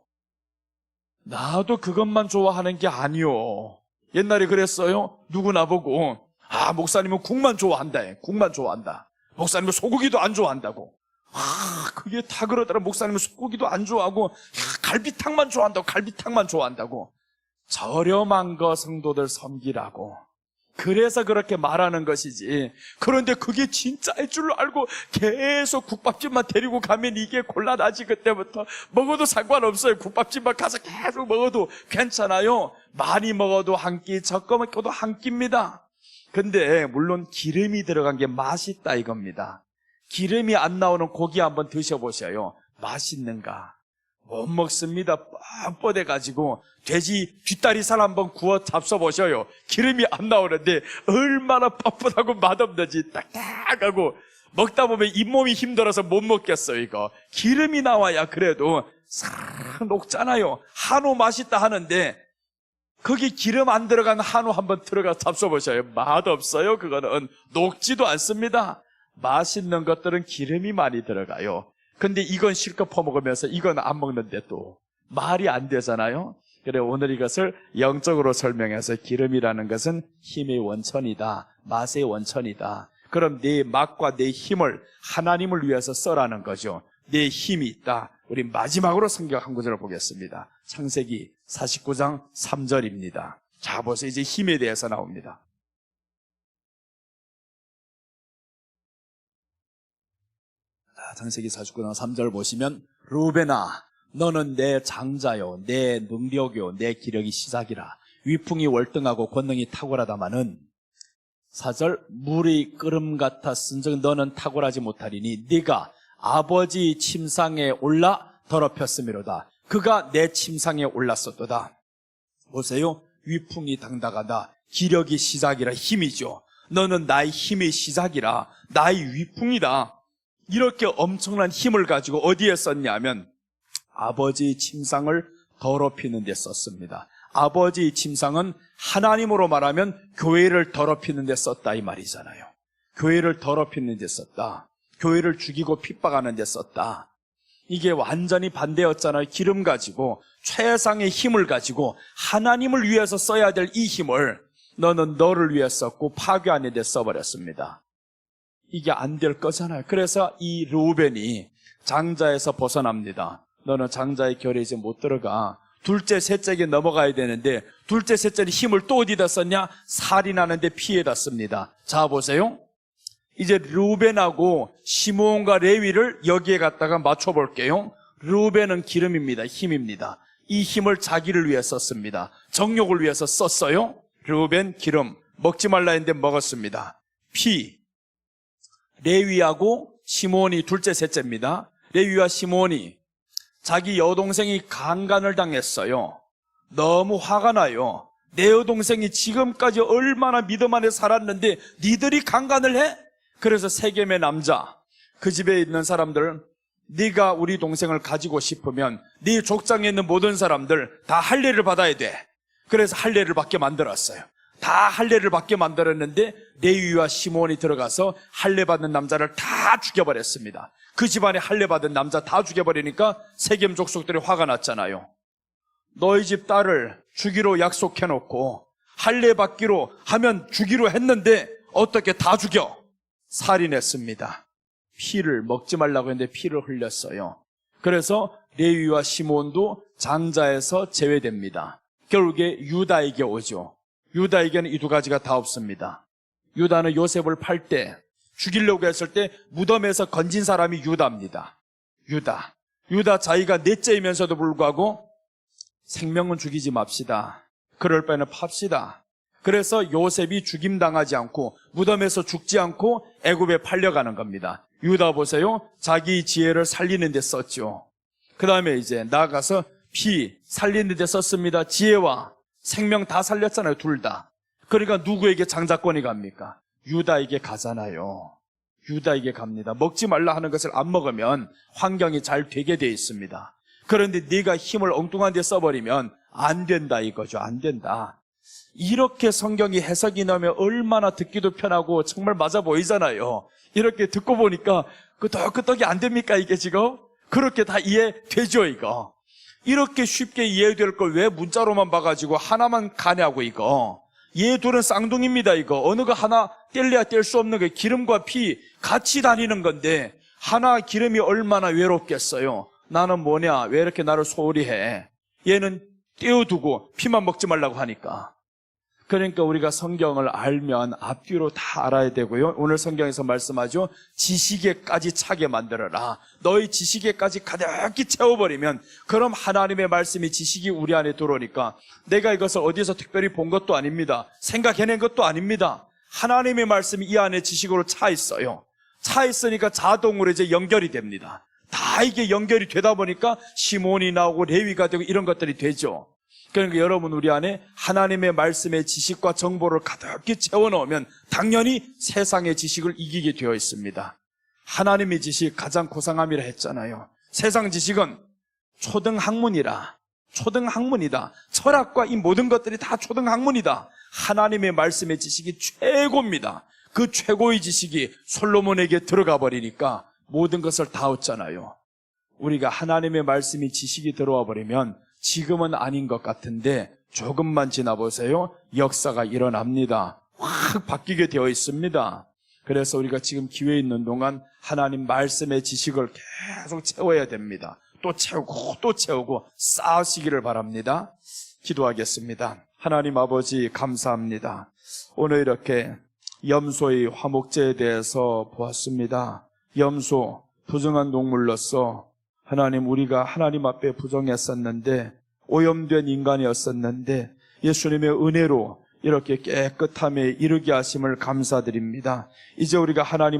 나도 그것만 좋아하는 게 아니요. 옛날에 그랬어요. 누구 나보고 목사님은 국만 좋아한다. 국만 좋아한다. 목사님은 소고기도 안 좋아한다고. 그게 다 그러더라. 목사님은 소고기도 안 좋아하고 갈비탕만 좋아한다고. 갈비탕만 좋아한다고. 저렴한 거 성도들 섬기라고. 그래서 그렇게 말하는 것이지. 그런데 그게 진짜일 줄 알고 계속 국밥집만 데리고 가면 이게 곤란하지. 그때부터 먹어도 상관없어요. 국밥집만 가서 계속 먹어도 괜찮아요. 많이 먹어도 한 끼, 적게 먹어도 한 끼입니다. 근데 물론 기름이 들어간 게 맛있다 이겁니다. 기름이 안 나오는 고기 한번 드셔보셔요. 맛있는가? 못 먹습니다. 뻔뻔해가지고. 돼지 뒷다리살 한번 구워 잡숴보셔요. 기름이 안 나오는데 얼마나 뻔뻔하고 맛없는지. 딱딱하고 먹다 보면 잇몸이 힘들어서 못 먹겠어요. 이거 기름이 나와야 그래도 싹 녹잖아요. 한우 맛있다 하는데 거기 기름 안 들어간 한우 한번 들어가 잡숴보셔요. 맛없어요. 그거는 녹지도 않습니다. 맛있는 것들은 기름이 많이 들어가요. 근데 이건 실컷 퍼먹으면서 이건 안 먹는데 또 말이 안 되잖아요. 그래, 오늘 이것을 영적으로 설명해서 기름이라는 것은 힘의 원천이다, 맛의 원천이다. 그럼 내 맛과 내 힘을 하나님을 위해서 써라는 거죠. 내 힘이 있다. 우리 마지막으로 성경 한 구절을 보겠습니다. 창세기 49장 3절입니다. 자, 보세요. 이제 힘에 대해서 나옵니다. 창세기 49장 3절 보시면, 루벤아, 너는 내 장자요, 내 능력이요, 내 기력이 시작이라. 위풍이 월등하고 권능이 탁월하다마는 4절, 물이 끓음 같았은즉 너는 탁월하지 못하리니 네가 아버지 침상에 올라 더럽혔음이로다. 그가 내 침상에 올랐었도다. 보세요. 위풍이 당당하다. 기력이 시작이라. 힘이죠. 너는 나의 힘의 시작이라. 나의 위풍이다. 이렇게 엄청난 힘을 가지고 어디에 썼냐면 아버지 침상을 더럽히는 데 썼습니다. 아버지 침상은 하나님으로 말하면 교회를 더럽히는 데 썼다 이 말이잖아요. 교회를 더럽히는 데 썼다. 교회를 죽이고 핍박하는 데 썼다. 이게 완전히 반대였잖아요. 기름 가지고 최상의 힘을 가지고 하나님을 위해서 써야 될 이 힘을 너는 너를 위해 썼고 파괴하는 데 써버렸습니다. 이게 안 될 거잖아요. 그래서 이 르우벤이 장자에서 벗어납니다. 너는 장자의 결에 이제 못 들어가. 둘째, 셋째에게 넘어가야 되는데 둘째, 셋째는 힘을 또 어디다 썼냐? 살인하는데 피해다 씁니다. 자, 보세요. 이제 르우벤하고 시므온과 레위를 여기에 갖다가 맞춰볼게요. 르우벤은 기름입니다. 힘입니다. 이 힘을 자기를 위해 썼습니다. 정욕을 위해서 썼어요. 르우벤 기름, 먹지 말라 했는데 먹었습니다. 피, 레위하고 시므온이 둘째, 셋째입니다. 레위와 시므온이 자기 여동생이 강간을 당했어요. 너무 화가 나요. 내 여동생이 지금까지 얼마나 믿음 안에 살았는데 니들이 강간을 해? 그래서 세겜의 남자, 그 집에 있는 사람들, 네가 우리 동생을 가지고 싶으면 네 족장에 있는 모든 사람들 다 할례를 받아야 돼. 그래서 할례를 받게 만들었어요. 다 할례를 받게 만들었는데 레위와 시므온이 들어가서 할례 받는 남자를 다 죽여버렸습니다. 그 집안에 할례 받은 남자 다 죽여버리니까 세겜 족속들이 화가 났잖아요. 너희 집 딸을 주기로 약속해놓고 할례 받기로 하면 주기로 했는데 어떻게 다 죽여? 살인했습니다. 피를 먹지 말라고 했는데 피를 흘렸어요. 그래서 레위와 시므온도 장자에서 제외됩니다. 결국에 유다에게 오죠. 유다에게는 이 두 가지가 다 없습니다. 유다는 요셉을 팔 때 죽이려고 했을 때 무덤에서 건진 사람이 유다입니다. 유다 자기가 넷째이면서도 불구하고 생명은 죽이지 맙시다. 그럴 바에는 팝시다. 그래서 요셉이 죽임당하지 않고 무덤에서 죽지 않고 애굽에 팔려가는 겁니다. 유다 보세요. 자기 지혜를 살리는 데 썼죠. 그 다음에 이제 나아가서 피 살리는 데 썼습니다. 지혜와 생명 다 살렸잖아요. 둘 다. 그러니까 누구에게 장자권이 갑니까? 유다에게 가잖아요. 유다에게 갑니다. 먹지 말라 하는 것을 안 먹으면 환경이 잘 되게 돼 있습니다. 그런데 네가 힘을 엉뚱한 데 써버리면 안 된다 이거죠. 안 된다. 이렇게 성경이 해석이 나면 얼마나 듣기도 편하고 정말 맞아 보이잖아요. 이렇게 듣고 보니까 끄떡끄떡이 안 됩니까 이게 지금? 그렇게 다 이해되죠 이거? 이렇게 쉽게 이해될 걸 왜 문자로만 봐가지고 하나만 가냐고 이거? 얘 둘은 쌍둥이입니다 이거. 어느 거 하나 뗄래야 뗄 수 없는 게 기름과 피 같이 다니는 건데 하나 기름이 얼마나 외롭겠어요. 나는 뭐냐? 왜 이렇게 나를 소홀히 해? 얘는 떼어두고 피만 먹지 말라고 하니까. 그러니까 우리가 성경을 알면 앞뒤로 다 알아야 되고요. 오늘 성경에서 말씀하죠. 지식에까지 차게 만들어라. 너희 지식에까지 가득히 채워버리면 그럼 하나님의 말씀이 지식이 우리 안에 들어오니까 내가 이것을 어디서 특별히 본 것도 아닙니다. 생각해낸 것도 아닙니다. 하나님의 말씀이 이 안에 지식으로 차 있어요. 차 있으니까 자동으로 이제 연결이 됩니다. 다 이게 연결이 되다 보니까 시몬이 나오고 레위가 되고 이런 것들이 되죠. 그러니까 여러분 우리 안에 하나님의 말씀의 지식과 정보를 가득히 채워넣으면 당연히 세상의 지식을 이기게 되어 있습니다. 하나님의 지식 가장 고상함이라 했잖아요. 세상 지식은 초등학문이다. 철학과 이 모든 것들이 다 초등학문이다. 하나님의 말씀의 지식이 최고입니다. 그 최고의 지식이 솔로몬에게 들어가 버리니까 모든 것을 다 얻잖아요. 우리가 하나님의 말씀이 지식이 들어와 버리면 지금은 아닌 것 같은데 조금만 지나보세요. 역사가 일어납니다. 확 바뀌게 되어 있습니다. 그래서 우리가 지금 기회에 있는 동안 하나님 말씀의 지식을 계속 채워야 됩니다. 또 채우고 쌓으시기를 바랍니다. 기도하겠습니다. 하나님 아버지 감사합니다. 오늘 이렇게 염소의 화목제에 대해서 보았습니다. 염소, 부정한 동물로서 하나님 우리가 하나님 앞에 부정했었는데 오염된 인간이었었는데 예수님의 은혜로 이렇게 깨끗함에 이르게 하심을 감사드립니다. 이제 우리가 하나님